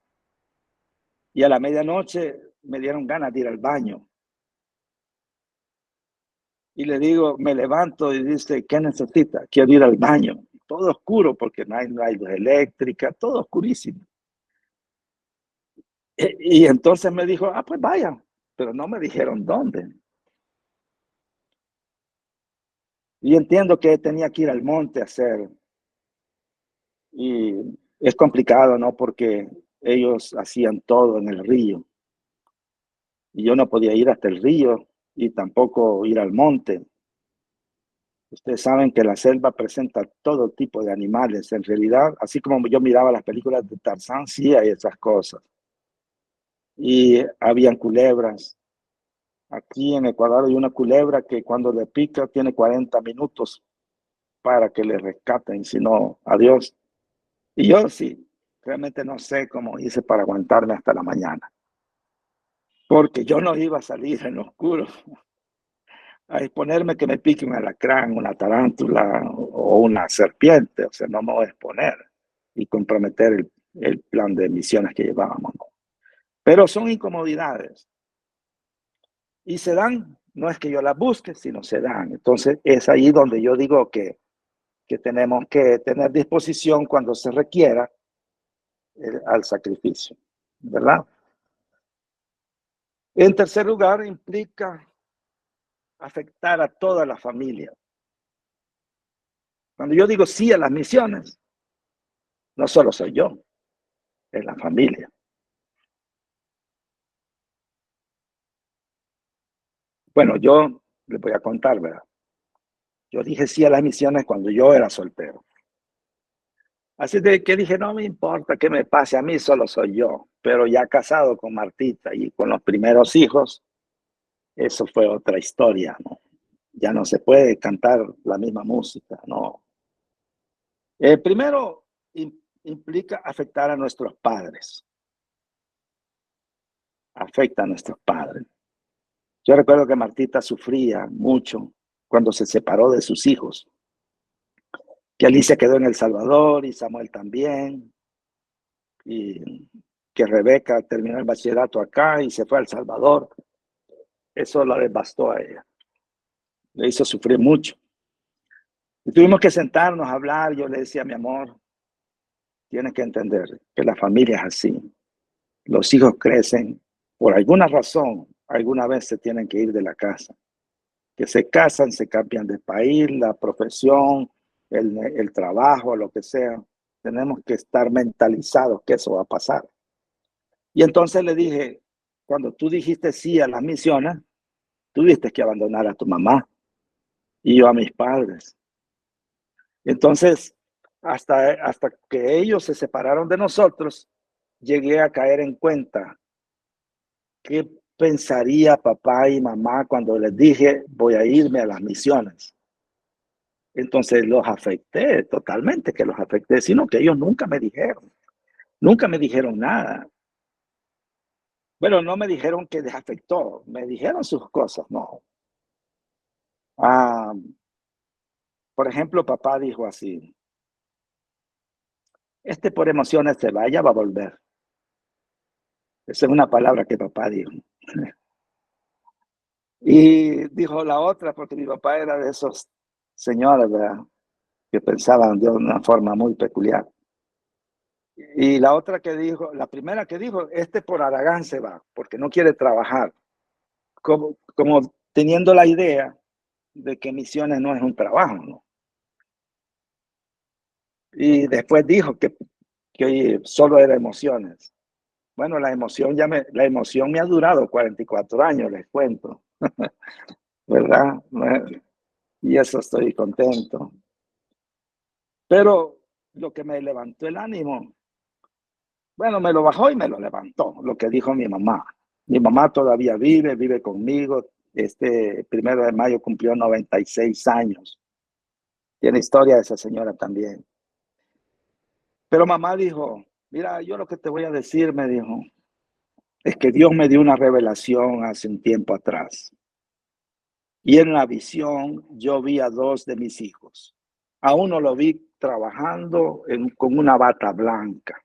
Y a la medianoche me dieron ganas de ir al baño. Y le digo, me levanto y dice, ¿qué necesita? Quiero ir al baño. Todo oscuro porque no hay luz eléctrica, todo oscurísimo. Y entonces me dijo, pues vaya, pero no me dijeron dónde. Y entiendo que tenía que ir al monte a hacer. Y es complicado, ¿no? Porque ellos hacían todo en el río. Y yo no podía ir hasta el río y tampoco ir al monte. Ustedes saben que la selva presenta todo tipo de animales. En realidad, así como yo miraba las películas de Tarzán, sí hay esas cosas. Y habían culebras. Aquí en Ecuador hay una culebra que cuando le pica tiene 40 minutos para que le rescaten, si no, adiós. Y yo sí, realmente no sé cómo hice para aguantarme hasta la mañana. Porque yo no iba a salir en lo oscuro a exponerme que me pique un alacrán, una tarántula o una serpiente. O sea, no me voy a exponer y comprometer el plan de misiones que llevábamos. Pero son incomodidades. Y se dan, no es que yo las busque, sino se dan. Entonces es ahí donde yo digo que tenemos que tener disposición cuando se requiera al sacrificio, ¿verdad? En tercer lugar, implica afectar a toda la familia. Cuando yo digo sí a las misiones, no solo soy yo, es la familia. Bueno, yo les voy a contar, ¿verdad? Yo dije sí a las misiones cuando yo era soltero. Así de que dije, no me importa qué me pase a mí, solo soy yo. Pero ya casado con Martita y con los primeros hijos, eso fue otra historia, ¿no? Ya no se puede cantar la misma música, ¿no? Primero, implica afectar a nuestros padres. Afecta a nuestros padres. Yo recuerdo que Martita sufría mucho cuando se separó de sus hijos. Que Alicia quedó en El Salvador y Samuel también. Y que Rebeca terminó el bachillerato acá y se fue a El Salvador. Eso la devastó a ella. Le hizo sufrir mucho. Y tuvimos que sentarnos a hablar. Yo le decía, mi amor, tienes que entender que la familia es así. Los hijos crecen por alguna razón, alguna vez se tienen que ir de la casa. Que se casan, se cambian de país, la profesión, el trabajo, lo que sea. Tenemos que estar mentalizados que eso va a pasar. Y entonces le dije, cuando tú dijiste sí a las misiones, tuviste que abandonar a tu mamá y yo a mis padres. Entonces, hasta que ellos se separaron de nosotros, llegué a caer en cuenta qué pensaría papá y mamá cuando les dije voy a irme a las misiones. Entonces los afecté totalmente, que los afecté, sino que ellos nunca me dijeron nada. Bueno, no me dijeron que les afectó, me dijeron sus cosas, no. Ah, por ejemplo, papá dijo así, por emociones se vaya, va a volver. Esa es una palabra que papá dijo. Y dijo la otra, porque mi papá era de esos señores, ¿verdad?, que pensaban de una forma muy peculiar. Y la otra que dijo, la primera que dijo, por Aragán se va, porque no quiere trabajar. Como teniendo la idea de que misiones no es un trabajo, ¿no? Y después dijo que solo era emociones. Bueno, la emoción me ha durado 44 años, les cuento, ¿verdad? Y eso estoy contento. Pero lo que me levantó el ánimo, bueno, me lo bajó y me lo levantó, lo que dijo mi mamá. Mi mamá todavía vive conmigo. 1 de mayo cumplió 96 años. Tiene historia de esa señora también. Pero mamá dijo, mira, yo lo que te voy a decir, me dijo, es que Dios me dio una revelación hace un tiempo atrás. Y en la visión yo vi a 2 de mis hijos. A uno lo vi trabajando con una bata blanca.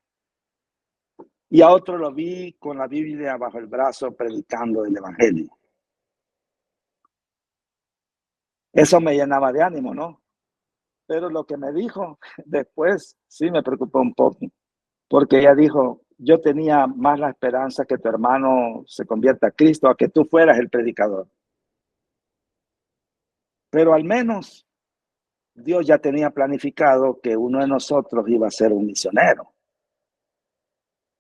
Y a otro lo vi con la Biblia bajo el brazo predicando el Evangelio. Eso me llenaba de ánimo, ¿no? Pero lo que me dijo después sí me preocupó un poco. Porque ella dijo, yo tenía más la esperanza que tu hermano se convierta a Cristo, a que tú fueras el predicador. Pero al menos Dios ya tenía planificado que uno de nosotros iba a ser un misionero.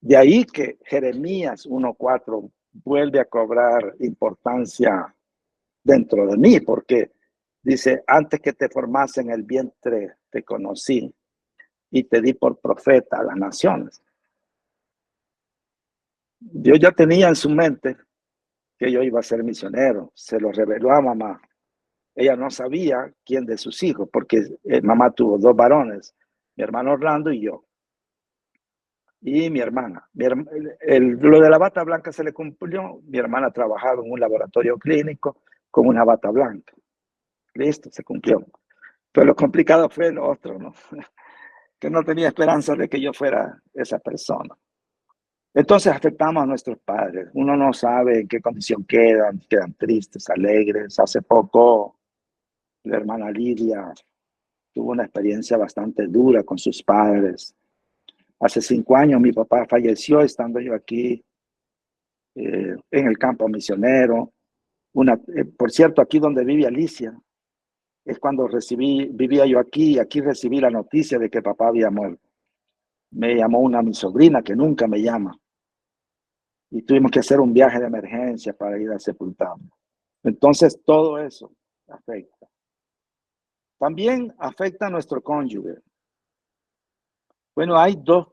De ahí que Jeremías 1:4 vuelve a cobrar importancia dentro de mí, porque dice, antes que te formase en el vientre te conocí y te di por profeta a las naciones. Dios ya tenía en su mente que yo iba a ser misionero, se lo reveló a mamá. Ella no sabía quién de sus hijos, porque mamá tuvo 2 varones, mi hermano Orlando y yo. Y mi hermana. Lo de la bata blanca se le cumplió. Mi hermana trabajaba en un laboratorio clínico con una bata blanca. Listo, se cumplió. Pero lo complicado fue lo otro, ¿no? Que no tenía esperanza de que yo fuera esa persona. Entonces afectamos a nuestros padres. Uno no sabe en qué condición quedan tristes, alegres. Hace poco la hermana Lidia tuvo una experiencia bastante dura con sus padres. Hace 5 años mi papá falleció estando yo aquí en el campo misionero. Por cierto, aquí donde vive Alicia, es cuando vivía yo aquí, y aquí recibí la noticia de que papá había muerto. Me llamó mi sobrina, que nunca me llama, y tuvimos que hacer un viaje de emergencia para ir a sepultarlo. Entonces, todo eso afecta. También afecta a nuestro cónyuge. Bueno, hay 2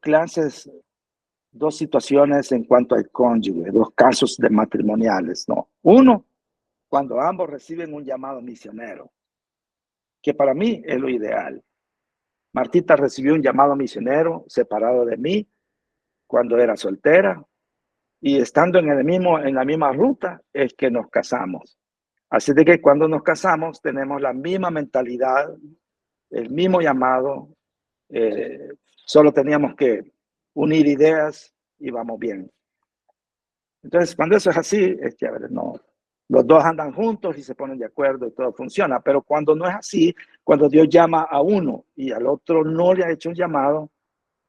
situaciones en cuanto al cónyuge, 2 casos de matrimoniales, ¿no? Uno, cuando ambos reciben un llamado misionero, que para mí es lo ideal. Martita recibió un llamado misionero separado de mí cuando era soltera, y estando en la misma ruta es que nos casamos. Así de que cuando nos casamos tenemos la misma mentalidad, el mismo llamado, solo teníamos que unir ideas y vamos bien. Entonces, cuando eso es así, es chévere, no. Los 2 andan juntos y se ponen de acuerdo y todo funciona. Pero cuando no es así, cuando Dios llama a uno y al otro no le ha hecho un llamado,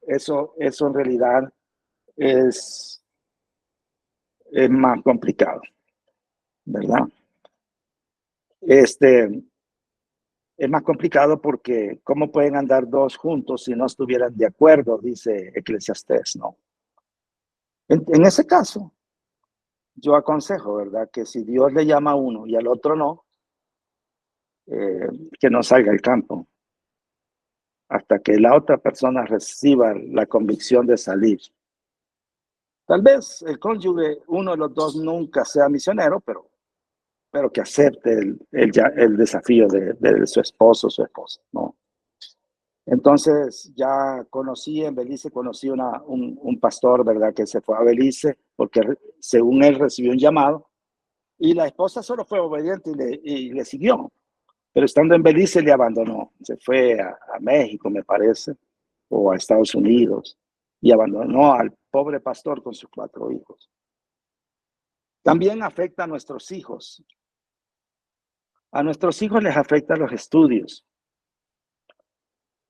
eso en realidad es más complicado, ¿verdad? Es más complicado porque ¿cómo pueden andar 2 juntos si no estuvieran de acuerdo? Dice Eclesiastés, ¿no? En ese caso, yo aconsejo, ¿verdad? Que si Dios le llama a uno y al otro no, que no salga al campo hasta que la otra persona reciba la convicción de salir. Tal vez el cónyuge, uno de los dos nunca sea misionero, pero que acepte el desafío de su esposo o su esposa, ¿no? Entonces ya conocí en Belice, conocí un pastor, ¿verdad? Que se fue a Belice porque según él recibió un llamado y la esposa solo fue obediente y le siguió. Pero estando en Belice le abandonó. Se fue a México, me parece, o a Estados Unidos y abandonó al pobre pastor con sus 4 hijos. También afecta a nuestros hijos. A nuestros hijos les afecta los estudios,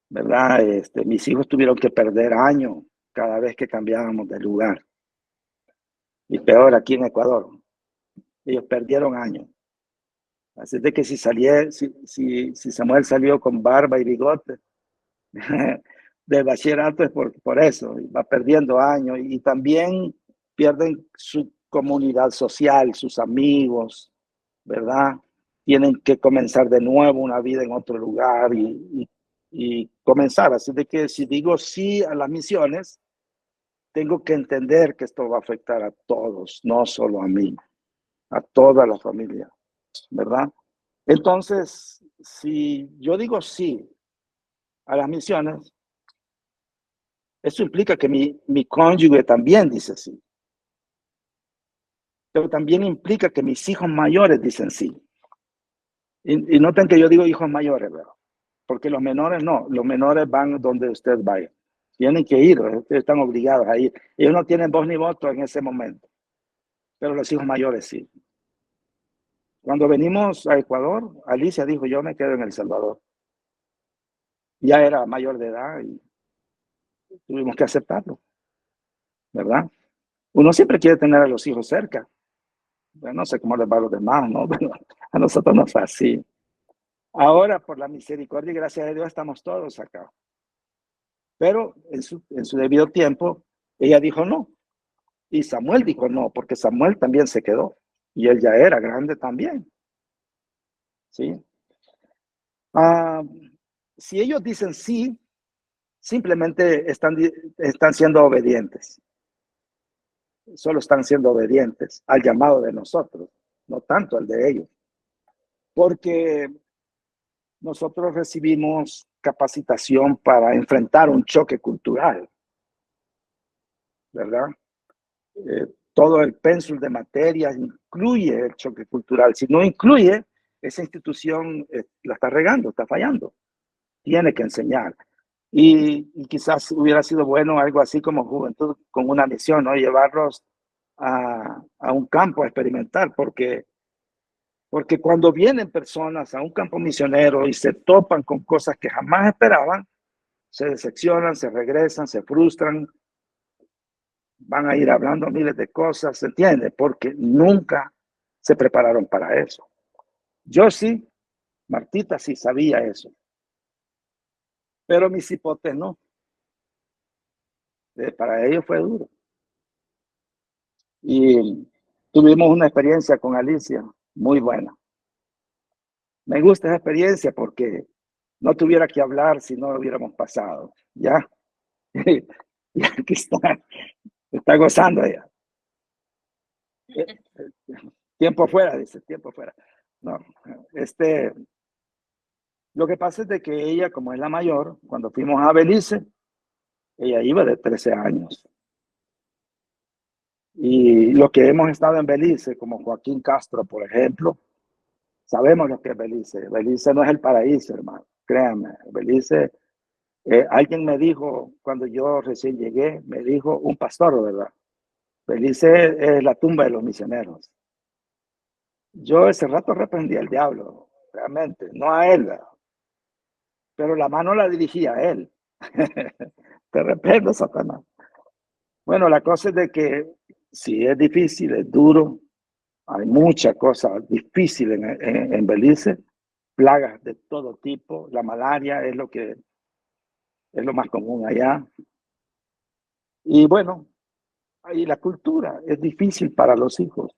¿verdad? Mis hijos tuvieron que perder años cada vez que cambiábamos de lugar. Y peor aquí en Ecuador. Ellos perdieron años. Así de que si Samuel salió con barba y bigote de bachillerato es por eso. Va perdiendo años y también pierden su comunidad social, sus amigos, ¿verdad? Tienen que comenzar de nuevo una vida en otro lugar y comenzar. Así de que si digo sí a las misiones, tengo que entender que esto va a afectar a todos, no solo a mí, a toda la familia, ¿verdad? Entonces, si yo digo sí a las misiones, eso implica que mi cónyuge también dice sí, pero también implica que mis hijos mayores dicen sí. Y noten que yo digo hijos mayores, ¿verdad? Porque los menores no, los menores van donde usted vaya. Tienen que ir, están obligados a ir. Ellos no tienen voz ni voto en ese momento, pero los hijos mayores sí. Cuando venimos a Ecuador, Alicia dijo, yo me quedo en El Salvador. Ya era mayor de edad y tuvimos que aceptarlo, ¿verdad? Uno siempre quiere tener a los hijos cerca. Bueno, no sé cómo les va a los demás, ¿no? Pero a nosotros no fue así. Ahora, por la misericordia y gracia de Dios, estamos todos acá. Pero en su debido tiempo, ella dijo no. Y Samuel dijo no, porque Samuel también se quedó. Y él ya era grande también. ¿Sí? Ah, si ellos dicen sí, simplemente están siendo obedientes. Solo están siendo obedientes al llamado de nosotros, no tanto al de ellos. Porque nosotros recibimos capacitación para enfrentar un choque cultural, ¿verdad? Todo el pénsul de materias incluye el choque cultural. Si no incluye, esa institución la está regando, está fallando. Tiene que enseñar. Y quizás hubiera sido bueno algo así como Juventud con una misión, ¿no? Llevarlos a un campo a experimentar, porque cuando vienen personas a un campo misionero y se topan con cosas que jamás esperaban, se decepcionan, se regresan, se frustran, van a ir hablando miles de cosas, ¿se entiende? Porque nunca se prepararon para eso. Yo sí, Martita sí sabía eso, pero mis hipotes no. Para ellos fue duro. Y tuvimos una experiencia con Alicia muy buena. Me gusta esa experiencia porque no tuviera que hablar si no lo hubiéramos pasado. Ya, y aquí está gozando ella. Tiempo fuera, dice, tiempo fuera. No, lo que pasa es de que ella, como es la mayor, cuando fuimos a Belice, ella iba de 13 años. Y los que hemos estado en Belice, como Joaquín Castro, por ejemplo, sabemos lo que es Belice. Belice no es el paraíso, hermano. Créanme, Belice, alguien me dijo, cuando yo recién llegué, me dijo un pastor, ¿verdad? Belice es la tumba de los misioneros. Yo ese rato reprendí al diablo, realmente, no a él, ¿verdad? Pero la mano la dirigía a él. Te reprendo, Satanás. Bueno, la cosa es de que si es difícil, es duro, hay muchas cosas difíciles en Belice, plagas de todo tipo, la malaria es lo más común allá. Y bueno, y la cultura es difícil para los hijos.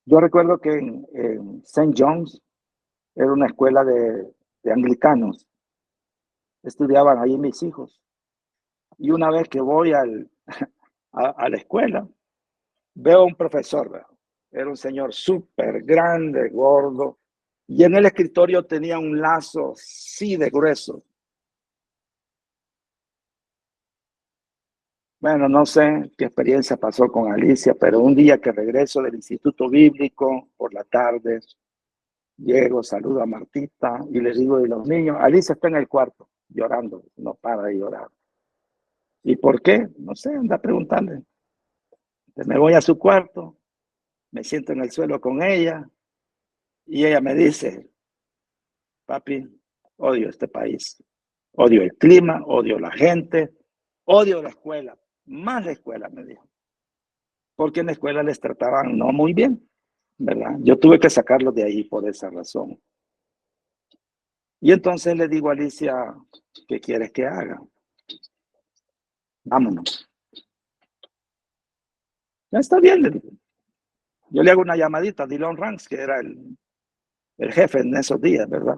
Yo recuerdo que en St. John's era una escuela de anglicanos. Estudiaban ahí mis hijos. Y una vez que voy a la escuela, veo a un profesor, ¿verdad? Era un señor súper grande, gordo, y en el escritorio tenía un lazo así de grueso. Bueno, no sé qué experiencia pasó con Alicia, pero un día que regreso del Instituto Bíblico por la tarde, llego, saludo a Martita y le digo, de los niños, Alicia está en el cuarto llorando, no para de llorar. ¿Y por qué? No sé, anda preguntándole. Me voy a su cuarto, me siento en el suelo con ella y ella me dice, papi, odio este país, odio el clima, odio la gente, odio la escuela, más la escuela, me dijo, porque en la escuela les trataban no muy bien, ¿verdad? Yo tuve que sacarlos de ahí por esa razón. Y entonces le digo a Alicia, ¿qué quieres que haga? Vámonos. Ya está bien, le digo. Yo le hago una llamadita a Dillon Ranks, que era el jefe en esos días, ¿verdad?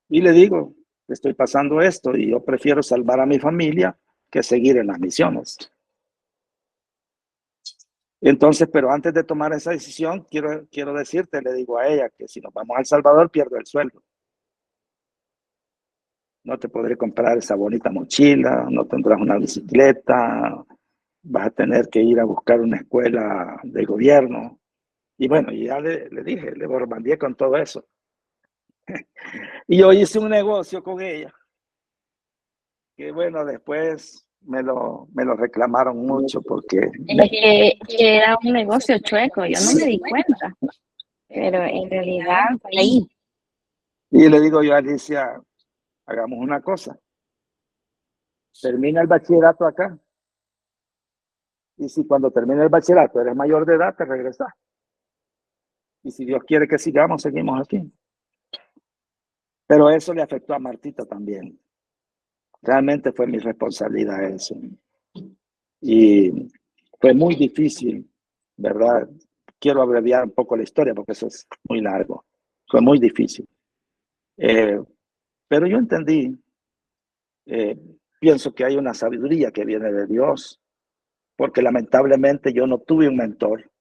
Y le digo, estoy pasando esto y yo prefiero salvar a mi familia que seguir en las misiones. Entonces, pero antes de tomar esa decisión, quiero decirte, le digo a ella, que si nos vamos a El Salvador, pierdo el sueldo. No te podré comprar esa bonita mochila, no tendrás una bicicleta, vas a tener que ir a buscar una escuela de gobierno. Y bueno, ya le dije, le bombardeé con todo eso. Y yo hice un negocio con ella, que bueno, después me lo reclamaron mucho porque... Es que era un negocio chueco, yo no me di cuenta, pero en realidad ahí. Y le digo yo a Alicia, hagamos una cosa, termina el bachillerato acá, y si cuando termine el bachillerato eres mayor de edad, te regresas. Y si Dios quiere que sigamos, seguimos aquí. Pero eso le afectó a Martita también. Realmente fue mi responsabilidad eso. Y fue muy difícil, ¿verdad? Quiero abreviar un poco la historia porque eso es muy largo. Fue muy difícil. Pero yo entendí, eh, pienso que hay una sabiduría que viene de Dios, porque lamentablemente yo no tuve un mentor.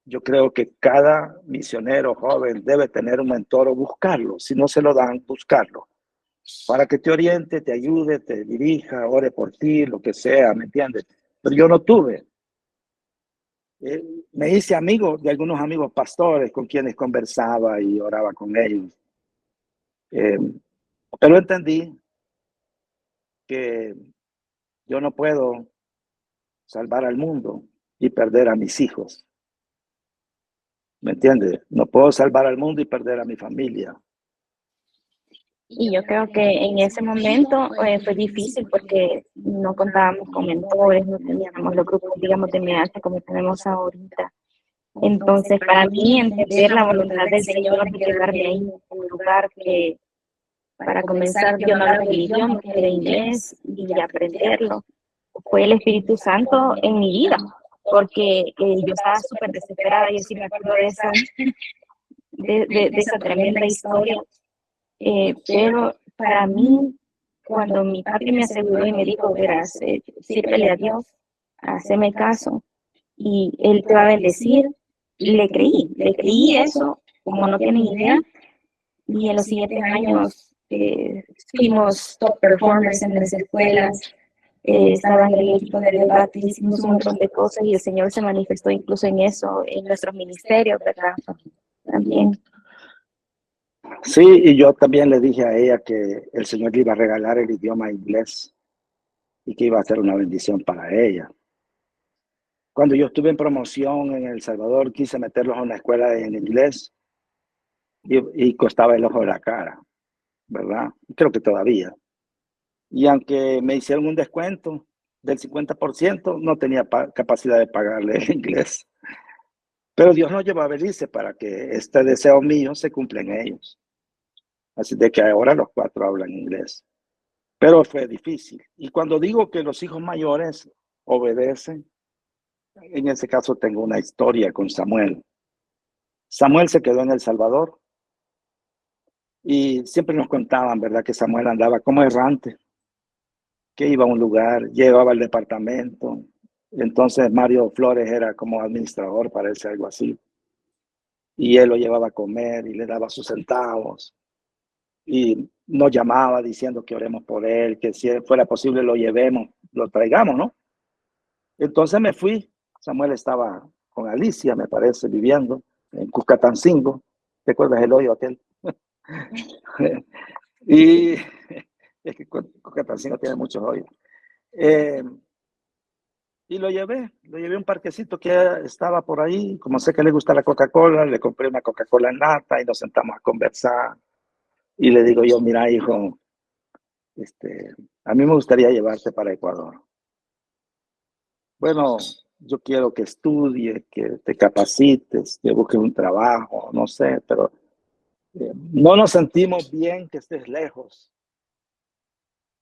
Yo creo que cada misionero joven debe tener un mentor o buscarlo. Si no se lo dan, buscarlo. Para que te oriente, te ayude, te dirija, ore por ti, lo que sea, ¿me entiendes? Pero yo no tuve. Me hice amigo de algunos amigos pastores con quienes conversaba y oraba con ellos. Eh, pero entendí que yo no puedo salvar al mundo y perder a mis hijos. ¿Me entiendes? No puedo salvar al mundo y perder a mi familia. Y yo creo que en ese momento fue difícil porque no contábamos con mentores, no teníamos los grupos, digamos, de MH como tenemos ahorita. Entonces, para mí, entender la voluntad del Señor de quedarme ahí en un lugar que, para comenzar, yo no hablaba el idioma, que era inglés, y aprenderlo, fue el Espíritu Santo en mi vida, porque yo estaba súper desesperada, yo sí me acuerdo de esa tremenda historia. Pero para mí, cuando mi papi me aseguró y me dijo, verás, sírvele a Dios, haceme caso, y Él te va a bendecir, le creí eso, como no tienen idea, y en los siguientes años fuimos top performers en las escuelas, estaba en el equipo de debate, hicimos un montón de cosas y el Señor se manifestó incluso en eso, en nuestros ministerios, ¿verdad? También. Sí, y yo también le dije a ella que el Señor le iba a regalar el idioma inglés y que iba a ser una bendición para ella. Cuando yo estuve en promoción en El Salvador, quise meterlos a una escuela en inglés y costaba el ojo de la cara, ¿verdad? Creo que todavía. Y aunque me hicieron un descuento del 50%, no tenía capacidad de pagarle el inglés. Pero Dios nos llevó a Belice para que este deseo mío se cumpla en ellos. Así de que ahora los cuatro hablan inglés. pero fue difícil. Y cuando digo que los hijos mayores obedecen, en ese caso tengo una historia con Samuel. Samuel se quedó en El Salvador y siempre nos contaban, ¿verdad?, que Samuel andaba como errante, que iba a un lugar, llegaba al departamento. Entonces Mario Flores era como administrador, parece algo así. Y él lo llevaba a comer y le daba sus centavos. Y nos llamaba diciendo que oremos por él, que si fuera posible lo llevemos, lo traigamos, ¿no? Entonces me fui. Samuel estaba con Alicia, me parece, viviendo en Cuscatancingo. ¿Te acuerdas el hoyo aquel? Y es que Cuscatancingo tiene muchos hoyos. Y lo llevé a un parquecito que estaba por ahí. Como sé que le gusta la Coca-Cola, le compré una Coca-Cola en lata y nos sentamos a conversar. Y le digo yo, mira, hijo, a mí me gustaría llevarte para Ecuador. Bueno, yo quiero que estudies, que te capacites, que busques un trabajo, no sé, pero no nos sentimos bien que estés lejos.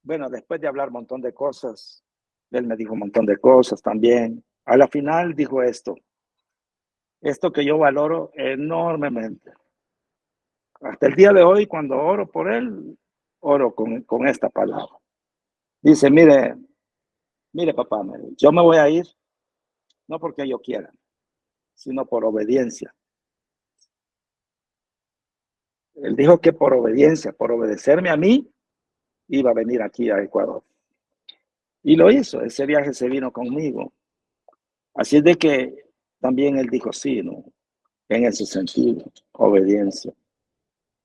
Bueno, después de hablar un montón de cosas, él me dijo un montón de cosas también. A la final dijo esto que yo valoro enormemente. Hasta el día de hoy, cuando oro por él, oro con esta palabra. Dice, mire, papá, yo me voy a ir, no porque yo quiera, sino por obediencia. Él dijo que por obediencia, por obedecerme a mí, iba a venir aquí a Ecuador. Y lo hizo, ese viaje se vino conmigo. Así es de que también él dijo sí, ¿no? En ese sentido, obediencia,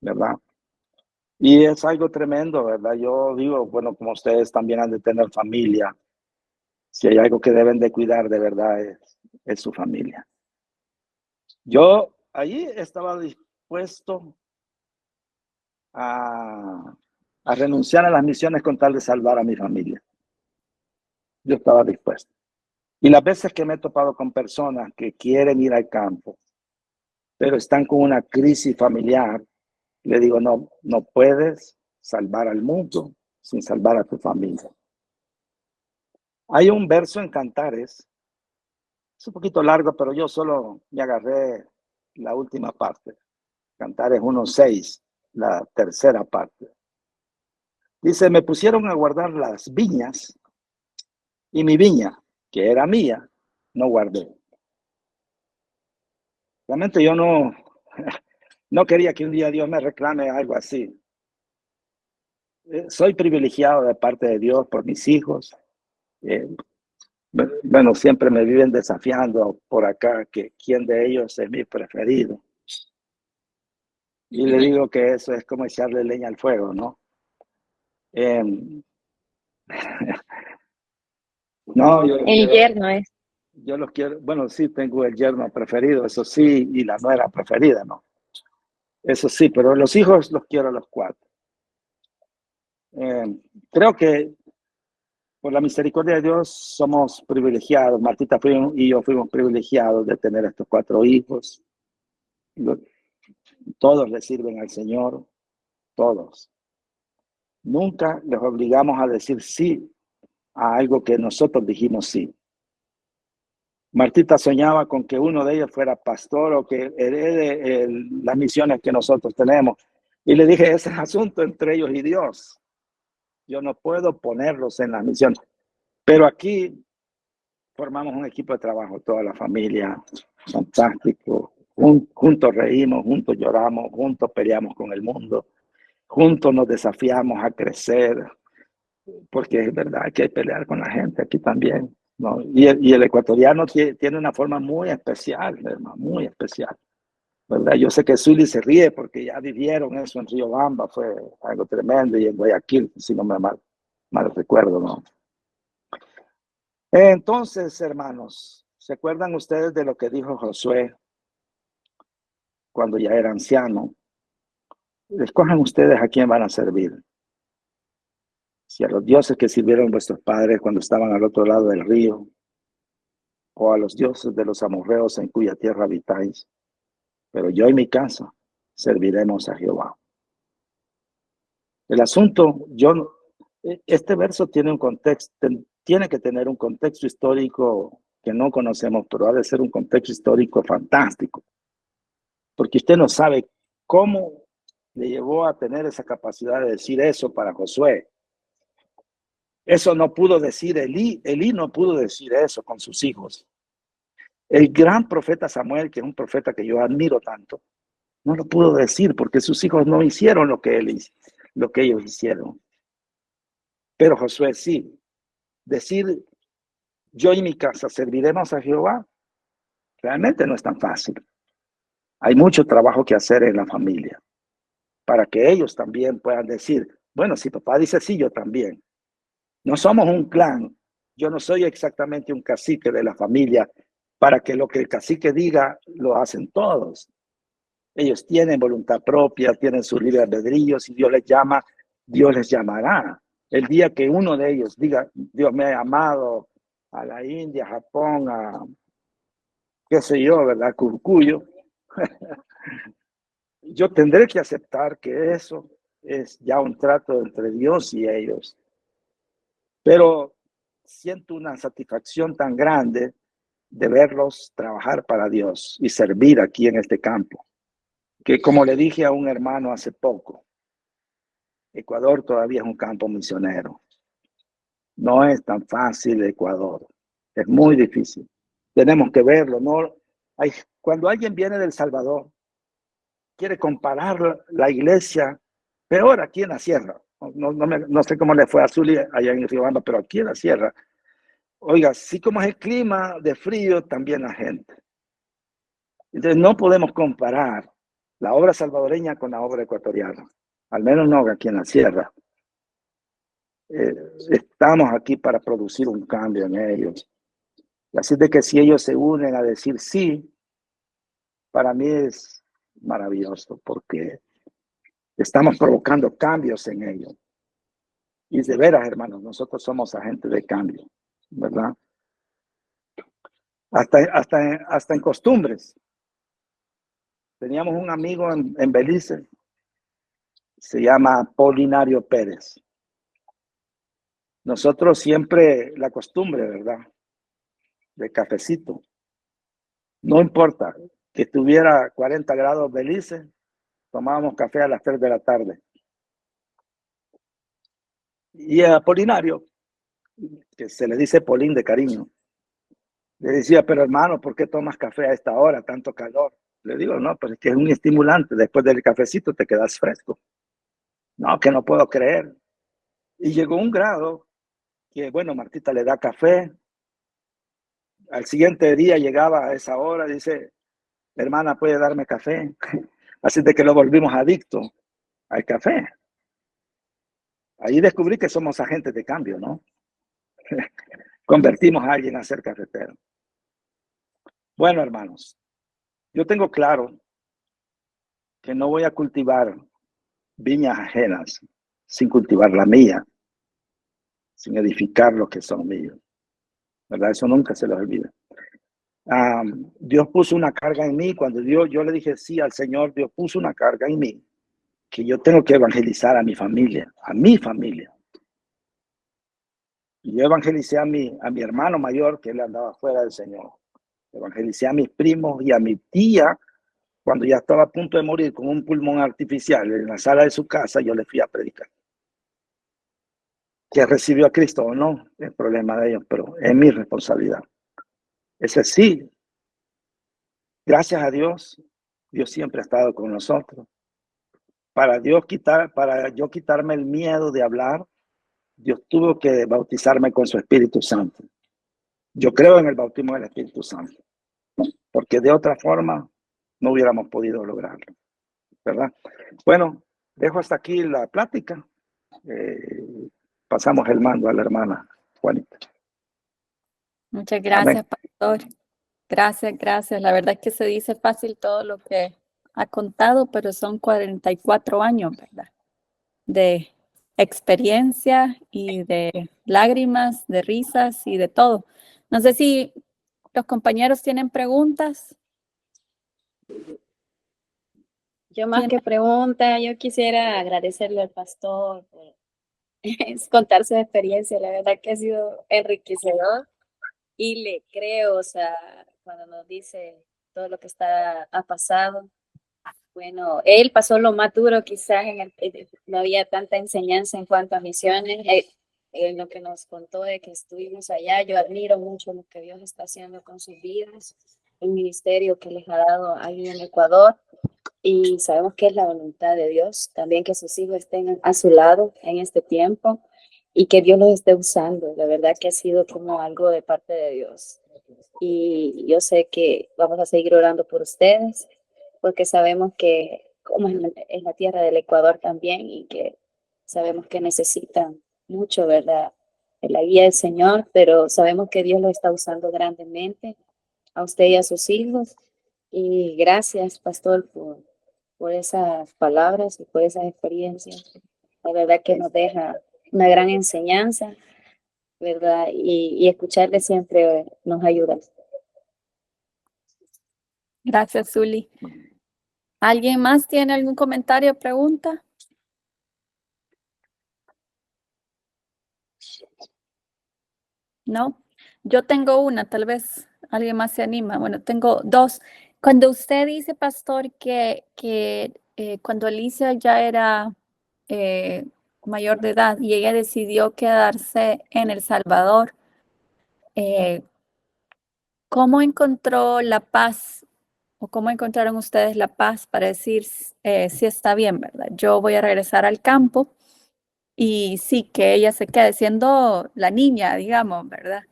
¿verdad? Y es algo tremendo, ¿verdad? Yo digo, bueno, como ustedes también han de tener familia, si hay algo que deben de cuidar de verdad es su familia. Yo allí estaba dispuesto a renunciar a las misiones con tal de salvar a mi familia. Yo estaba dispuesto. Y las veces que me he topado con personas que quieren ir al campo, pero están con una crisis familiar, le digo, no puedes salvar al mundo sin salvar a tu familia. Hay un verso en Cantares, es un poquito largo, pero yo solo me agarré la última parte. Cantares 1:6, la tercera parte. Dice, me pusieron a guardar las viñas y mi viña, que era mía, no guardé. Realmente yo no quería que un día Dios me reclame algo así. Soy privilegiado de parte de Dios por mis hijos. Bueno, siempre me viven desafiando por acá que quién de ellos es mi preferido. Y le digo que eso es como echarle leña al fuego, ¿no? No, El yerno es. yo los quiero, bueno, sí, tengo el yerno preferido, eso sí, y la nuera preferida, ¿no? Eso sí, pero los hijos los quiero a los 4. Creo que por la misericordia de Dios somos privilegiados. Martita y yo fuimos privilegiados de tener estos 4 hijos. Todos le sirven al Señor, todos. Nunca les obligamos a decir sí a algo que nosotros dijimos sí. Martita soñaba con que uno de ellos fuera pastor o que herede las misiones que nosotros tenemos. Y le dije, ese es asunto entre ellos y Dios. Yo no puedo ponerlos en las misiones. Pero aquí formamos un equipo de trabajo, toda la familia, fantástico. Juntos reímos, juntos lloramos, juntos peleamos con el mundo, juntos nos desafiamos a crecer, porque es verdad que hay que pelear con la gente aquí también, ¿no? Y el ecuatoriano tiene una forma muy especial, hermano, muy especial, ¿verdad? Yo sé que Zully se ríe porque ya vivieron eso en Riobamba, fue algo tremendo, y en Guayaquil, si no me mal recuerdo, ¿no? Entonces, hermanos, ¿se acuerdan ustedes de lo que dijo Josué cuando ya era anciano? Escojan ustedes a quién van a servir. Si a los dioses que sirvieron vuestros padres cuando estaban al otro lado del río, o a los dioses de los amorreos en cuya tierra habitáis. Pero yo y mi casa serviremos a Jehová. El asunto, yo Este verso tiene un contexto, tiene que tener un contexto histórico que no conocemos, pero ha de ser un contexto histórico fantástico, porque usted no sabe cómo le llevó a tener esa capacidad de decir eso para Josué. Eso no pudo decir Elí. Elí no pudo decir eso con sus hijos. El gran profeta Samuel, que es un profeta que yo admiro tanto, no lo pudo decir porque sus hijos no hicieron lo que ellos hicieron. Pero Josué sí. Decir, yo y mi casa serviremos a Jehová, realmente no es tan fácil. Hay mucho trabajo que hacer en la familia para que ellos también puedan decir, bueno, si papá dice sí, yo también. No somos un clan. Yo no soy exactamente un cacique de la familia para que lo que el cacique diga lo hacen todos. Ellos tienen voluntad propia, tienen su libre albedrío. Si Dios les llama, Dios les llamará. El día que uno de ellos diga, Dios me ha llamado a la India, a Japón, a qué sé yo, ¿verdad? Curcuyo. Yo tendré que aceptar que eso es ya un trato entre Dios y ellos. Pero siento una satisfacción tan grande de verlos trabajar para Dios y servir aquí en este campo, que como le dije a un hermano hace poco, Ecuador todavía es un campo misionero. No es tan fácil Ecuador, es muy difícil. Tenemos que verlo, ¿no? Cuando alguien viene del Salvador, quiere comparar la iglesia, peor aquí en la sierra. No sé cómo le fue a Zuli allá en Riobamba, pero aquí en la sierra, oiga, así como es el clima de frío, también la gente. Entonces no podemos comparar la obra salvadoreña con la obra ecuatoriana, al menos no aquí en la sierra. Estamos aquí para producir un cambio en ellos. Así de que si ellos se unen a decir sí, para mí es maravilloso porque estamos provocando cambios en ellos. Y de veras, hermanos, nosotros somos agentes de cambio, ¿verdad? Hasta en costumbres. Teníamos un amigo en Belice, se llama Polinario Pérez. Nosotros siempre la costumbre, ¿verdad? De cafecito. No importa que estuviera 40 grados Belice, tomábamos café a las 3 de la tarde. Y a Polinario, que se le dice Polín de cariño, le decía, pero hermano, ¿por qué tomas café a esta hora, tanto calor? Le digo, no, pues es que es un estimulante, después del cafecito te quedas fresco. No, que no puedo creer. Y llegó un grado que, bueno, Martita le da café. Al siguiente día llegaba a esa hora, dice, hermana, ¿puede darme café? Así de que lo volvimos adicto al café. Ahí descubrí que somos agentes de cambio, ¿no? Convertimos a alguien a ser cafetero. Bueno, hermanos, yo tengo claro que no voy a cultivar viñas ajenas sin cultivar la mía, sin edificar los que son míos, ¿verdad? Eso nunca se los olvida. Dios puso una carga en mí. Cuando yo le dije sí al Señor, Dios puso una carga en mí, que yo tengo que evangelizar a mi familia, Y yo evangelicé a mi hermano mayor, que él andaba fuera del Señor. Evangelicé a mis primos y a mi tía, cuando ya estaba a punto de morir con un pulmón artificial en la sala de su casa, yo le fui a predicar. Que recibió a Cristo o no, es problema de ellos, pero es mi responsabilidad. Ese sí, gracias a Dios, Dios siempre ha estado con nosotros. Para yo quitarme el miedo de hablar, Dios tuvo que bautizarme con su Espíritu Santo. Yo creo en el bautismo del Espíritu Santo, porque de otra forma no hubiéramos podido lograrlo, ¿verdad? Bueno, dejo hasta aquí la plática. Pasamos el mando a la hermana Juanita. Muchas gracias, pastor. Gracias. La verdad es que se dice fácil todo lo que ha contado, pero son 44 años, ¿verdad? De experiencia y de lágrimas, de risas y de todo. No sé si los compañeros tienen preguntas. Yo más que pregunta, yo quisiera agradecerle al pastor es contar su experiencia. La verdad que ha sido enriquecedor y le creo, o sea, cuando nos dice todo lo que ha pasado. Bueno, él pasó lo más duro quizás, no había tanta enseñanza en cuanto a misiones. En lo que nos contó de que estuvimos allá, yo admiro mucho lo que Dios está haciendo con sus vidas, el ministerio que les ha dado ahí en Ecuador, y sabemos que es la voluntad de Dios, también que sus hijos estén a su lado en este tiempo y que Dios los esté usando. La verdad que ha sido como algo de parte de Dios. Y yo sé que vamos a seguir orando por ustedes, porque sabemos que como es la tierra del Ecuador también y que sabemos que necesitan mucho, ¿verdad? De la guía del Señor, pero sabemos que Dios lo está usando grandemente a usted y a sus hijos. Y gracias, pastor, por esas palabras y por esas experiencias. La verdad que nos deja una gran enseñanza, ¿verdad? Y escucharle siempre nos ayuda. Gracias, Zuli. ¿Alguien más tiene algún comentario o pregunta? ¿No? Yo tengo una, tal vez alguien más se anima. Bueno, tengo dos. Cuando usted dice, pastor, que cuando Alicia ya era mayor de edad y ella decidió quedarse en El Salvador, ¿cómo encontró la paz o cómo encontraron ustedes la paz para decir si está bien, ¿verdad? Yo voy a regresar al campo y sí, que ella se quede siendo la niña, digamos, ¿verdad?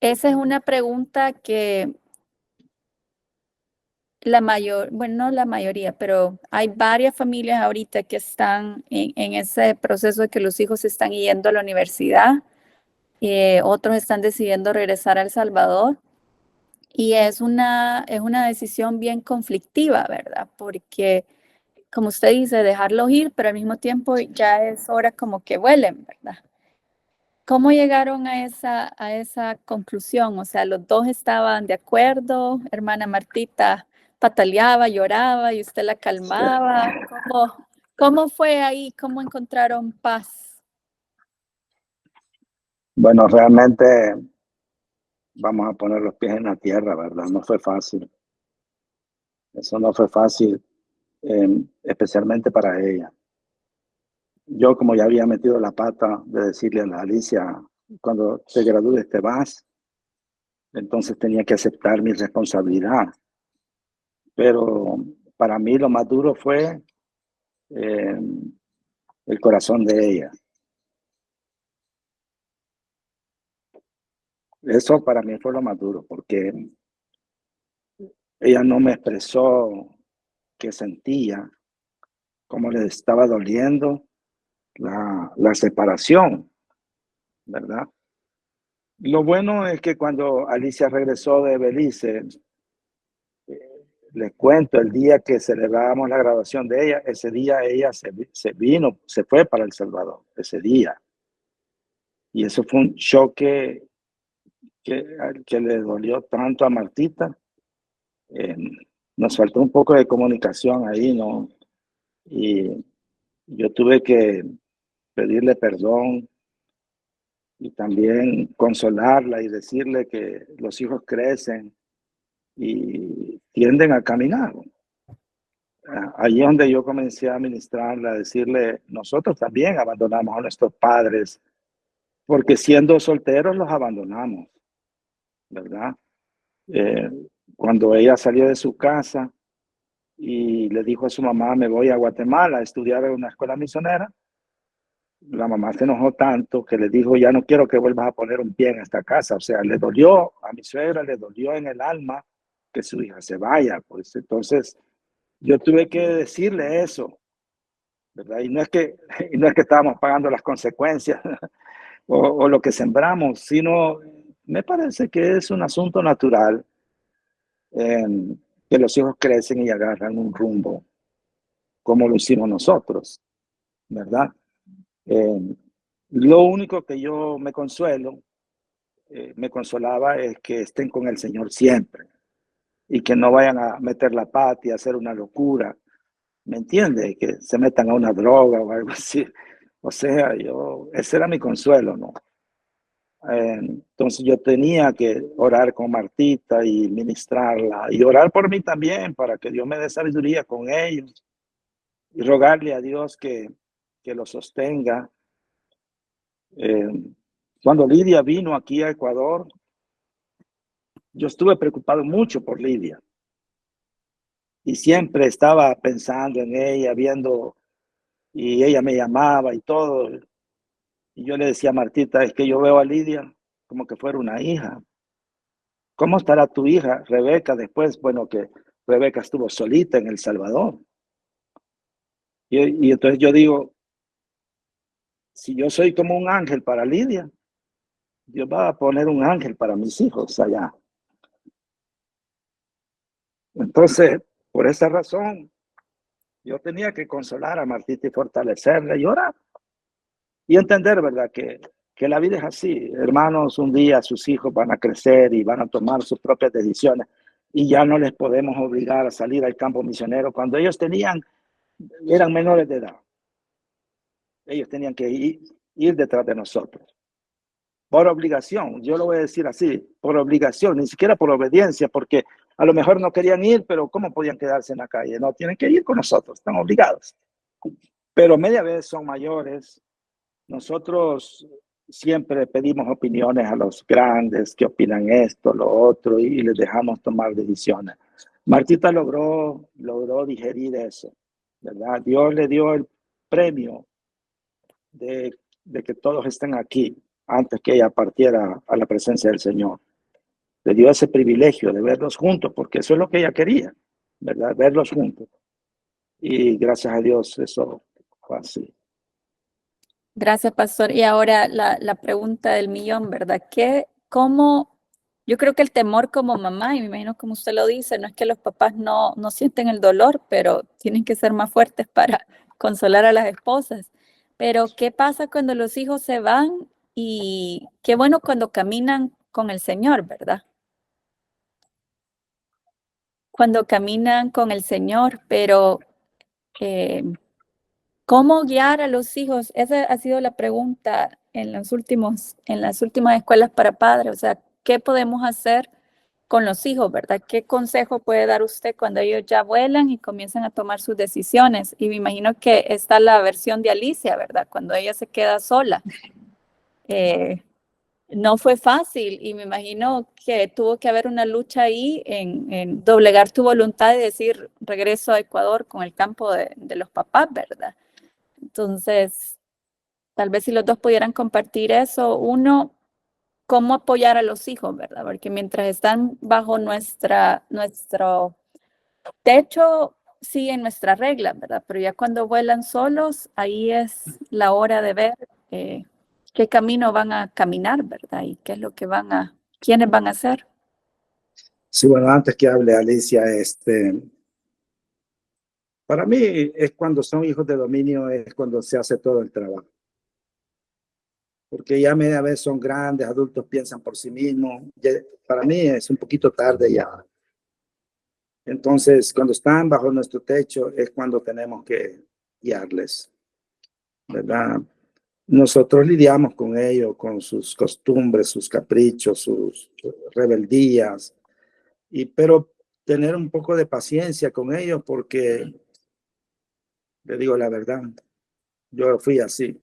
Esa es una pregunta que bueno, no la mayoría, pero hay varias familias ahorita que están en ese proceso de que los hijos están yendo a la universidad, otros están decidiendo regresar a El Salvador. Y es una decisión bien conflictiva, ¿verdad? Porque, como usted dice, dejarlos ir, pero al mismo tiempo ya es hora como que vuelen, ¿verdad? ¿Cómo llegaron a esa conclusión? O sea, los dos estaban de acuerdo, hermana Martita pataleaba, lloraba y usted la calmaba. ¿Cómo fue ahí? ¿Cómo encontraron paz? Bueno, realmente vamos a poner los pies en la tierra, ¿verdad? No fue fácil. Eso no fue fácil, especialmente para ella. Yo, como ya había metido la pata de decirle a la Alicia, cuando te gradúes te vas, entonces tenía que aceptar mi responsabilidad. Pero para mí lo más duro fue el corazón de ella. Eso para mí fue lo más duro, porque ella no me expresó qué sentía, cómo le estaba doliendo la separación, ¿verdad? Lo bueno es que cuando Alicia regresó de Belice, les cuento, el día que celebrábamos la graduación de ella, ese día ella se fue para El Salvador, ese día. Y eso fue un choque que le dolió tanto a Martita. Nos faltó un poco de comunicación ahí, ¿no? Y yo tuve que pedirle perdón y también consolarla y decirle que los hijos crecen y tienden a caminar. Allí es donde yo comencé a ministrarla, a decirle, nosotros también abandonamos a nuestros padres, porque siendo solteros los abandonamos, ¿verdad? Eh, Cuando ella salió de su casa y le dijo a su mamá, me voy a Guatemala a estudiar en una escuela misionera, la mamá se enojó tanto que le dijo, ya no quiero que vuelvas a poner un pie en esta casa. O sea, le dolió a mi suegra, le dolió en el alma que su hija se vaya. Pues entonces yo tuve que decirle eso, ¿verdad? Y no es que estábamos pagando las consecuencias o lo que sembramos, sino me parece que es un asunto natural, que los hijos crecen y agarran un rumbo como lo hicimos nosotros, ¿verdad? Lo único que yo me consolaba es que estén con el Señor siempre y que no vayan a meter la pata y hacer una locura, ¿me entiende? Que se metan a una droga o algo así. O sea, ese era mi consuelo, ¿no? Entonces yo tenía que orar con Martita y ministrarla y orar por mí también para que Dios me dé sabiduría con ellos y rogarle a Dios que lo sostenga. Cuando Lidia vino aquí a Ecuador, yo estuve preocupado mucho por Lidia y siempre estaba pensando en ella, viendo, y ella me llamaba y todo. Y yo le decía a Martita, es que yo veo a Lidia como que fuera una hija. ¿Cómo estará tu hija, Rebeca, después? Bueno, que Rebeca estuvo solita en El Salvador. Y entonces yo digo, si yo soy como un ángel para Lidia, Dios va a poner un ángel para mis hijos allá. Entonces, por esa razón, yo tenía que consolar a Martita y fortalecerla y orar. Y entender, ¿verdad? Que la vida es así. Hermanos, un día sus hijos van a crecer y van a tomar sus propias decisiones. Y ya no les podemos obligar a salir al campo misionero. Cuando ellos eran menores de edad. Ellos tenían que ir detrás de nosotros. Por obligación, yo lo voy a decir así, por obligación, ni siquiera por obediencia, porque a lo mejor no querían ir, pero ¿cómo podían quedarse en la calle? No, tienen que ir con nosotros, están obligados. Pero media vez son mayores. Nosotros siempre pedimos opiniones a los grandes que opinan esto, lo otro, y les dejamos tomar decisiones. Martita logró digerir eso, ¿verdad? Dios le dio el premio de que todos estén aquí antes que ella partiera a la presencia del Señor. Le dio ese privilegio de verlos juntos, porque eso es lo que ella quería, ¿verdad? Verlos juntos. Y gracias a Dios eso fue así. Gracias, pastor. Y ahora la pregunta del millón, ¿verdad? Yo creo que el temor como mamá, y me imagino como usted lo dice, no es que los papás no sienten el dolor, pero tienen que ser más fuertes para consolar a las esposas. Pero ¿qué pasa cuando los hijos se van? Y qué bueno cuando caminan con el Señor, ¿verdad? Cuando caminan con el Señor, pero ¿cómo guiar a los hijos? Esa ha sido la pregunta en las últimas escuelas para padres. O sea, ¿qué podemos hacer con los hijos, verdad? ¿Qué consejo puede dar usted cuando ellos ya vuelan y comienzan a tomar sus decisiones? Y me imagino que está la versión de Alicia, ¿verdad? Cuando ella se queda sola. No fue fácil y me imagino que tuvo que haber una lucha ahí en doblegar tu voluntad y decir, regreso a Ecuador con el campo de los papás, ¿verdad? Entonces, tal vez si los dos pudieran compartir eso, uno, cómo apoyar a los hijos, ¿verdad? Porque mientras están bajo nuestro techo, siguen nuestras reglas, ¿verdad? Pero ya cuando vuelan solos, ahí es la hora de ver qué camino van a caminar, ¿verdad? Y qué es lo que quiénes van a ser. Sí, bueno, antes que hable Alicia, para mí es cuando son hijos de dominio, es cuando se hace todo el trabajo. Porque ya media vez son grandes, adultos, piensan por sí mismos. Para mí es un poquito tarde ya. Entonces, cuando están bajo nuestro techo es cuando tenemos que guiarles, ¿verdad? Nosotros lidiamos con ellos, con sus costumbres, sus caprichos, sus rebeldías, pero tener un poco de paciencia con ellos porque, le digo la verdad, yo fui así.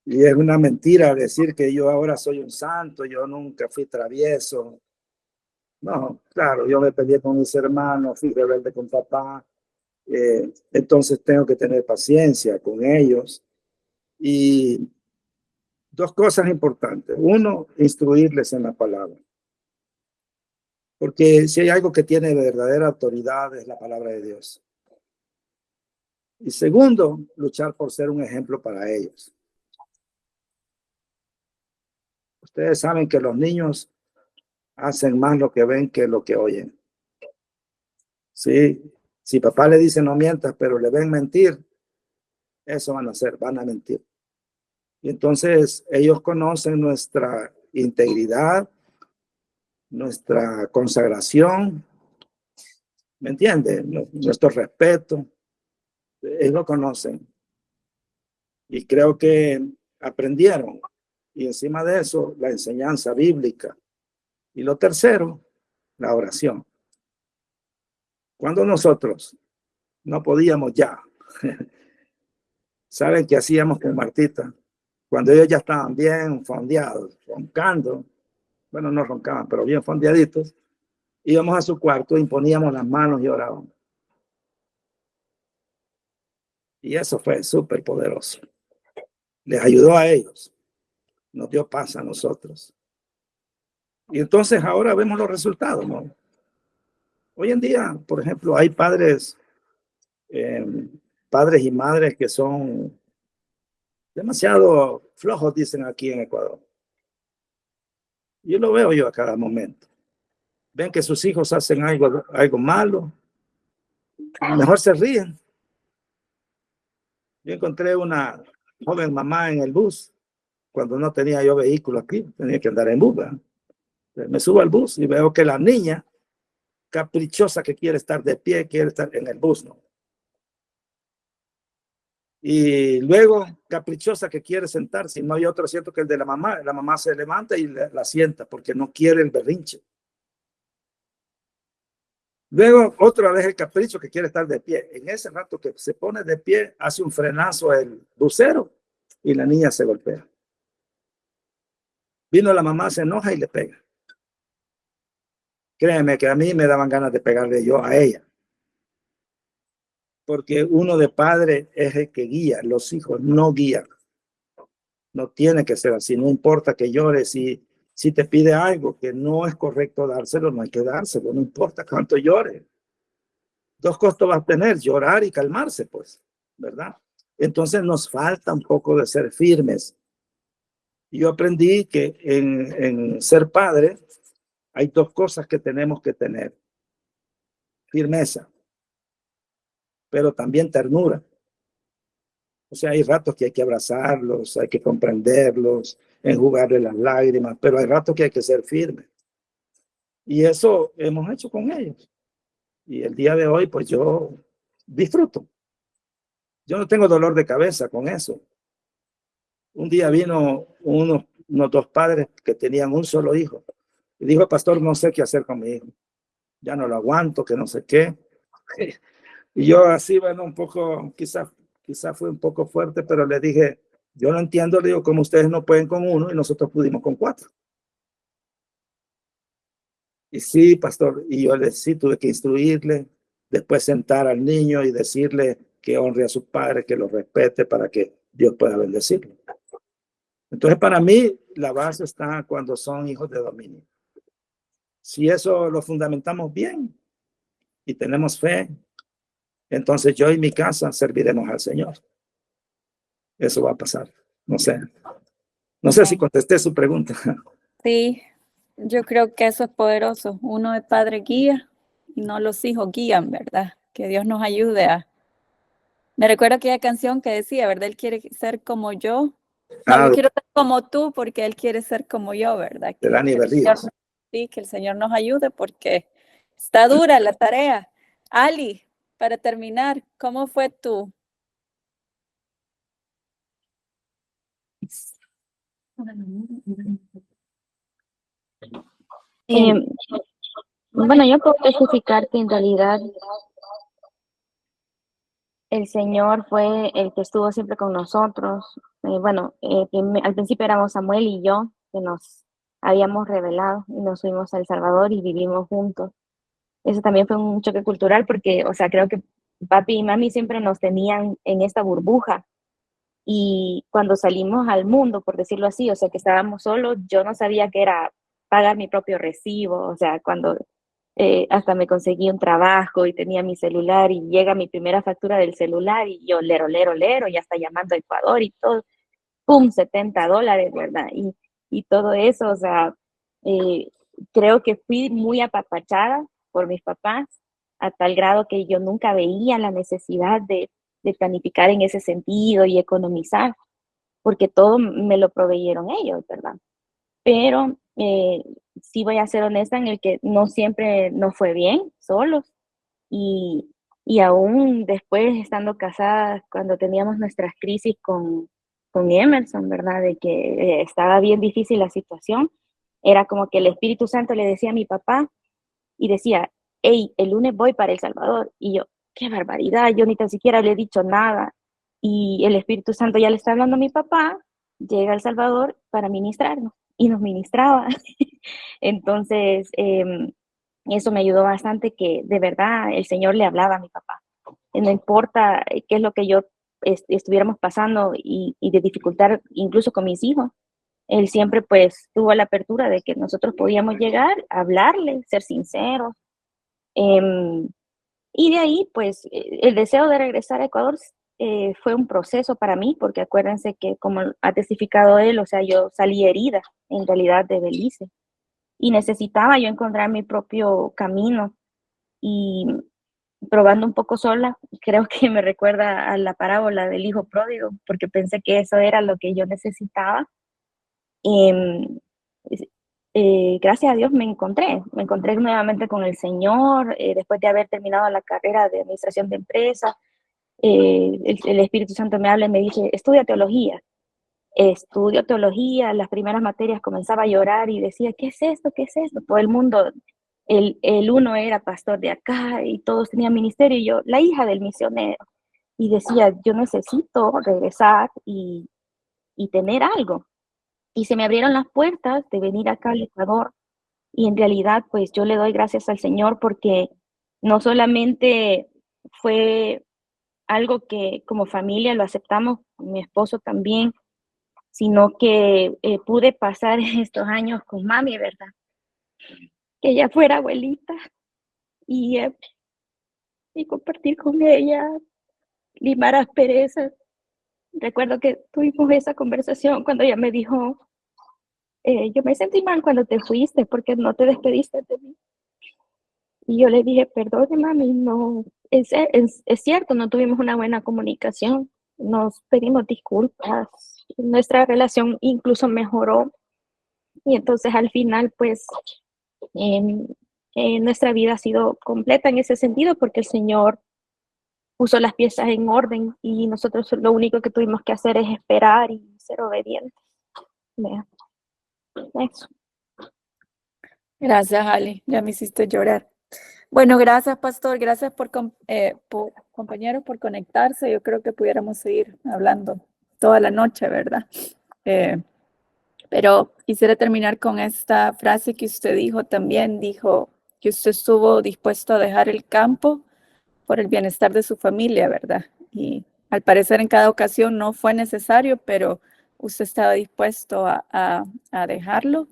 Y es una mentira decir que yo ahora soy un santo, yo nunca fui travieso. No, claro, yo me peleé con mis hermanos, fui rebelde con papá. Entonces tengo que tener paciencia con ellos. Y dos cosas importantes. Uno, instruirles en la palabra. Porque si hay algo que tiene verdadera autoridad es la palabra de Dios. Y segundo, luchar por ser un ejemplo para ellos. Ustedes saben que los niños hacen más lo que ven que lo que oyen. Sí, si papá le dice no mientas, pero le ven mentir, eso van a hacer, van a mentir. Y entonces ellos conocen nuestra integridad, nuestra consagración, ¿Me entiende? Nuestro respeto, ellos lo conocen. Y creo que aprendieron. Y encima de eso, la enseñanza bíblica. Y lo tercero, la oración. Cuando nosotros no podíamos ya, ¿saben qué hacíamos con Martita? Cuando ellos ya estaban bien fondeados, roncando, bueno, no roncaban, pero bien fondeaditos, íbamos a su cuarto, imponíamos las manos y orábamos. Y eso fue súper poderoso. Les ayudó a ellos, nos dio paz a nosotros. Y entonces ahora vemos los resultados, ¿no? Hoy en día, por ejemplo, hay padres y madres que son demasiado flojos, dicen aquí en Ecuador. Yo lo veo yo a cada momento. Ven que sus hijos hacen algo malo, mejor se ríen. Yo encontré una joven mamá en el bus, cuando no tenía yo vehículo aquí, tenía que andar en bus, ¿verdad? Me subo al bus y veo que la niña, caprichosa que quiere estar de pie, quiere estar en el bus, ¿no? Y luego, caprichosa que quiere sentarse, y no hay otro asiento que el de la mamá se levanta y la sienta porque no quiere el berrinche. Luego, otra vez el capricho que quiere estar de pie. En ese rato que se pone de pie, hace un frenazo el busero y la niña se golpea. Vino la mamá, se enoja y le pega. Créeme que a mí me daban ganas de pegarle yo a ella. Porque uno de padre es el que guía, los hijos no guían. No tiene que ser así, no importa que llores. Si te pide algo que no es correcto dárselo, no hay que dárselo, no importa cuánto llore. Dos costos va a tener, llorar y calmarse, pues, ¿verdad? Entonces nos falta un poco de ser firmes. Yo aprendí que en ser padre hay dos cosas que tenemos que tener. Firmeza, pero también ternura. O sea, hay ratos que hay que abrazarlos, hay que comprenderlos, enjugarle las lágrimas, pero hay ratos que hay que ser firmes. Y eso hemos hecho con ellos. Y el día de hoy, pues yo disfruto. Yo no tengo dolor de cabeza con eso. Un día vino unos dos padres que tenían un solo hijo. Y dijo, pastor, no sé qué hacer con mi hijo. Ya no lo aguanto, que no sé qué. Y yo así, bueno, un poco, quizá fue un poco fuerte, pero le dije, yo no entiendo, le digo, cómo ustedes no pueden con uno y nosotros pudimos con 4. Y sí, pastor, y yo sí tuve que instruirle, después sentar al niño y decirle que honre a su padre, que lo respete para que Dios pueda bendecirlo. Entonces, para mí, la base está cuando son hijos de dominio. Si eso lo fundamentamos bien y tenemos fe, entonces yo y mi casa serviremos al Señor. Eso va a pasar. No sé si contesté su pregunta. Sí, yo creo que eso es poderoso. Uno de padre guía y no los hijos guían, ¿verdad? Que Dios nos ayude a... Me recuerdo aquella canción que decía, ¿verdad? Él quiere ser como yo. No, yo quiero ser como tú porque Él quiere ser como yo, ¿verdad? De Dani Berríos. Sí, que el Señor nos ayude porque está dura la tarea. Ali, para terminar, ¿cómo fue tú? Bueno, yo puedo testificar que en realidad el Señor fue el que estuvo siempre con nosotros. Al principio éramos Samuel y yo, que nos habíamos revelado y nos fuimos a El Salvador y vivimos juntos. Eso también fue un choque cultural porque, o sea, creo que papi y mami siempre nos tenían en esta burbuja. Y cuando salimos al mundo, por decirlo así, o sea, que estábamos solos, yo no sabía que era pagar mi propio recibo, o sea, cuando hasta me conseguí un trabajo y tenía mi celular y llega mi primera factura del celular y yo lero, ya está llamando a Ecuador y todo, ¡pum!, $70, ¿verdad? Y todo eso, o sea, eh, creo que fui muy apapachada por mis papás a tal grado que yo nunca veía la necesidad de planificar en ese sentido y economizar, porque todo me lo proveyeron ellos, ¿verdad? Pero sí voy a ser honesta en el que no siempre nos fue bien solos. Y aún después, estando casadas, cuando teníamos nuestras crisis con Emerson, ¿verdad? De que estaba bien difícil la situación, era como que el Espíritu Santo le decía a mi papá y decía, hey, el lunes voy para El Salvador. Y yo, qué barbaridad, yo ni tan siquiera le he dicho nada. Y el Espíritu Santo ya le está hablando a mi papá, llega a El Salvador para ministrarnos y nos ministraba. Entonces, eso me ayudó bastante, que de verdad el Señor le hablaba a mi papá. No importa qué es lo que yo estuviéramos pasando y de dificultad incluso con mis hijos, él siempre pues tuvo la apertura de que nosotros podíamos llegar a hablarle, ser sinceros. Y de ahí pues el deseo de regresar a Ecuador fue un proceso para mí, porque acuérdense que como ha testificado él, o sea, yo salí herida en realidad de Belice y necesitaba yo encontrar mi propio camino. Y probando un poco sola, creo que me recuerda a la parábola del hijo pródigo, porque pensé que eso era lo que yo necesitaba. Em, Gracias a Dios me encontré nuevamente con el Señor, después de haber terminado la carrera de administración de empresas. El Espíritu Santo me habla y me dice, estudia teología. Estudio teología, las primeras materias comenzaba a llorar y decía, ¿qué es esto? ¿Qué es esto? Todo el mundo, el uno era pastor de acá y todos tenían ministerio, y yo, la hija del misionero. Y decía, yo necesito regresar y tener algo. Y se me abrieron las puertas de venir acá al Ecuador. Y en realidad, pues yo le doy gracias al Señor, porque no solamente fue algo que como familia lo aceptamos, mi esposo también, sino que pude pasar estos años con mami, ¿verdad? Que ella fuera abuelita y, y compartir con ella, limar asperezas. Recuerdo que tuvimos esa conversación cuando ella me dijo, yo me sentí mal cuando te fuiste porque no te despediste de mí. Y yo le dije, perdone mami, no, es cierto, no tuvimos una buena comunicación, nos pedimos disculpas, nuestra relación incluso mejoró. Y entonces al final, pues, nuestra vida ha sido completa en ese sentido, porque el Señor puso las piezas en orden y nosotros lo único que tuvimos que hacer es esperar y ser obedientes. Eso. Gracias, Ali. Ya me hiciste llorar. Bueno, gracias, pastor. Gracias por compañeros, por conectarse. Yo creo que pudiéramos seguir hablando toda la noche, ¿verdad? Pero quisiera terminar con esta frase que usted dijo también. Dijo que usted estuvo dispuesto a dejar el campo por el bienestar de su familia, ¿verdad? Y al parecer en cada ocasión no fue necesario, pero usted estaba dispuesto a dejarlo,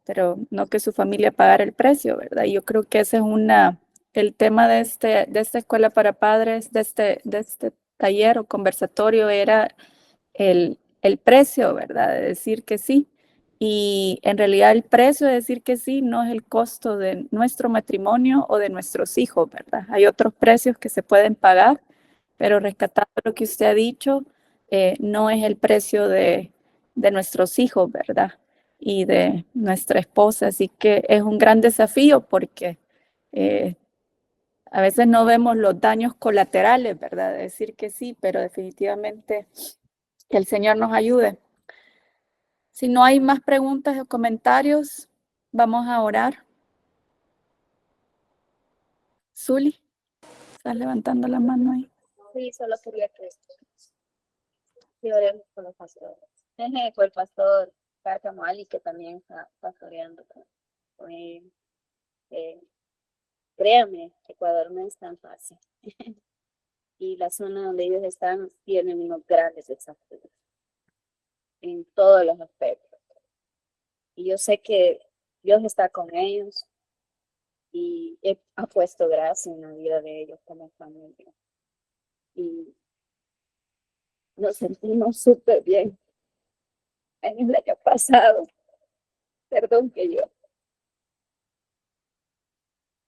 pero no que su familia pagara el precio, ¿verdad? Y yo creo que ese es el tema de esta escuela para padres, de este taller o conversatorio, era el precio, ¿verdad? De decir que sí. Y en realidad el precio de decir que sí no es el costo de nuestro matrimonio o de nuestros hijos, ¿verdad? Hay otros precios que se pueden pagar, pero rescatando lo que usted ha dicho, no es el precio de nuestros hijos, ¿verdad? Y de nuestra esposa. Así que es un gran desafío, porque a veces no vemos los daños colaterales, ¿verdad? De decir que sí, pero definitivamente que el Señor nos ayude. Si no hay más preguntas o comentarios, vamos a orar. Zuli, estás levantando la mano ahí. Sí, solo quería que oremos con los pastores. Con el pastor Carcamali, que también está pastoreando con él. Créame, Ecuador no es tan fácil. Y la zona donde ellos están tienen unos grandes desafíos en todos los aspectos. Y yo sé que Dios está con ellos y ha puesto gracia en la vida de ellos como familia. Y nos sentimos súper bien. En el año pasado, perdón que yo,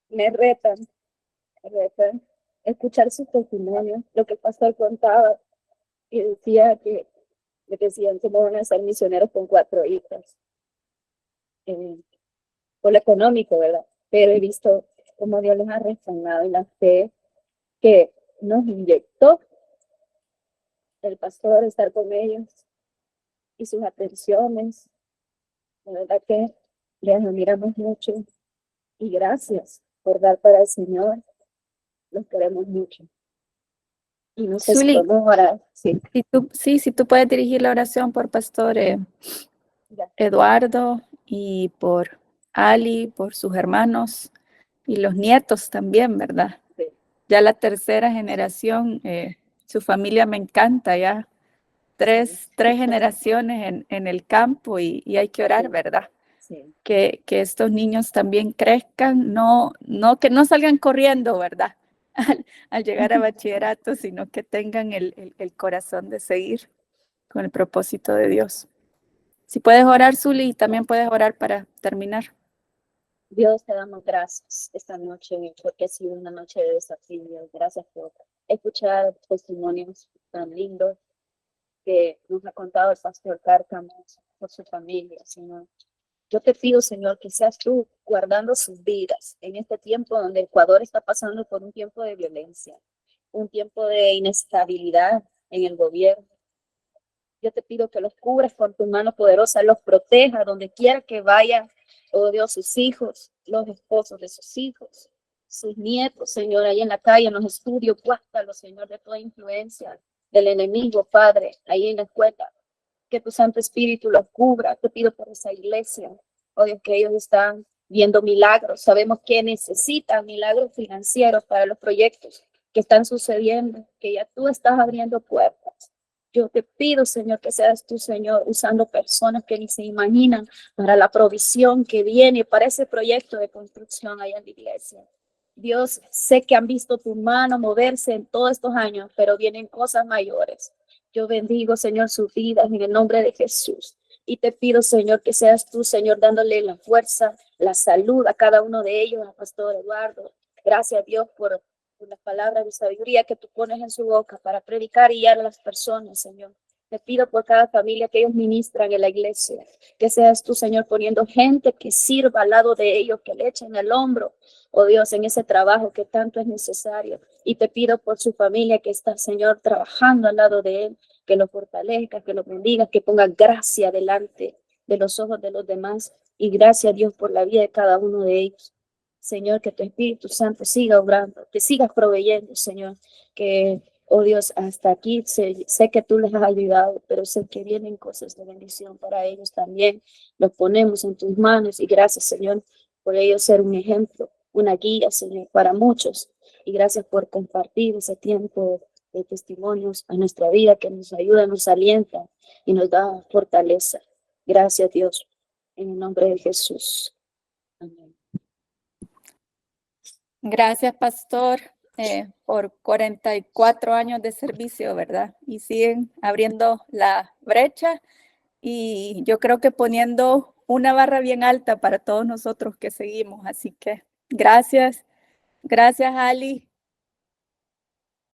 me retan escuchar su testimonio, lo que el pastor contaba, y decía que le decían cómo van a ser misioneros con 4 hijos, por lo económico, ¿verdad? Pero he visto cómo Dios les ha restaurado en la fe que nos inyectó el pastor, estar con ellos y sus atenciones. La verdad que les admiramos mucho y gracias por dar para el Señor. Los queremos mucho. Y no sé si Zuli, podemos orar. Sí, si tú puedes dirigir la oración por Pastor ya. Eduardo y por Ali, por sus hermanos y los nietos también, ¿verdad? Sí. Ya la tercera generación, su familia me encanta, ya tres generaciones en el campo y hay que orar, Sí. ¿verdad? Sí. Que estos niños también crezcan, que no salgan corriendo, ¿verdad? Al llegar a bachillerato, sino que tengan el corazón de seguir con el propósito de Dios. Si puedes orar, Zuli, también puedes orar para terminar. Dios, te damos gracias esta noche porque ha sido una noche de desafío. Gracias por escuchar testimonios tan lindos que nos ha contado el pastor Cárcamo por su familia, Señor. Yo te pido, Señor, que seas tú guardando sus vidas en este tiempo donde Ecuador está pasando por un tiempo de violencia, un tiempo de inestabilidad en el gobierno. Yo te pido que los cubras con tu mano poderosa, los proteja donde quiera que vaya, oh Dios, sus hijos, los esposos de sus hijos, sus nietos, Señor, ahí en la calle, en los estudios, guárdalos, Señor, de toda influencia del enemigo, Padre, ahí en la escuela. Que tu Santo Espíritu los cubra. Te pido por esa iglesia, oh Dios, que ellos están viendo milagros. Sabemos que necesitan milagros financieros para los proyectos que están sucediendo, que ya tú estás abriendo puertas. Yo te pido, Señor, que seas tú, Señor, usando personas que ni se imaginan para la provisión que viene para ese proyecto de construcción allá en la iglesia. Dios, sé que han visto tu mano moverse en todos estos años, pero vienen cosas mayores. Yo bendigo, Señor, sus vidas en el nombre de Jesús. Y te pido, Señor, que seas tú, Señor, dándole la fuerza, la salud a cada uno de ellos, al pastor Eduardo. Gracias, Dios, por las palabras de sabiduría que tú pones en su boca para predicar y guiar a las personas, Señor. Te pido por cada familia que ellos ministran en la iglesia, que seas tú, Señor, poniendo gente que sirva al lado de ellos, que le echen el hombro, oh Dios, en ese trabajo que tanto es necesario. Y te pido por su familia que está, Señor, trabajando al lado de él, que lo fortalezca, que lo bendiga, que ponga gracia delante de los ojos de los demás. Y gracias, Dios, por la vida de cada uno de ellos. Señor, que tu Espíritu Santo siga obrando, que sigas proveyendo, Señor, que, oh Dios, hasta aquí sé que tú les has ayudado, pero sé que vienen cosas de bendición para ellos también. Los ponemos en tus manos y gracias, Señor, por ellos ser un ejemplo, una guía, Señor, para muchos. Y gracias por compartir ese tiempo de testimonios a nuestra vida que nos ayuda, nos alienta y nos da fortaleza. Gracias, Dios, en el nombre de Jesús. Amén. Gracias, Pastor, por 44 años de servicio, ¿verdad? Y siguen abriendo la brecha y yo creo que poniendo una barra bien alta para todos nosotros que seguimos. Así que gracias, Ali,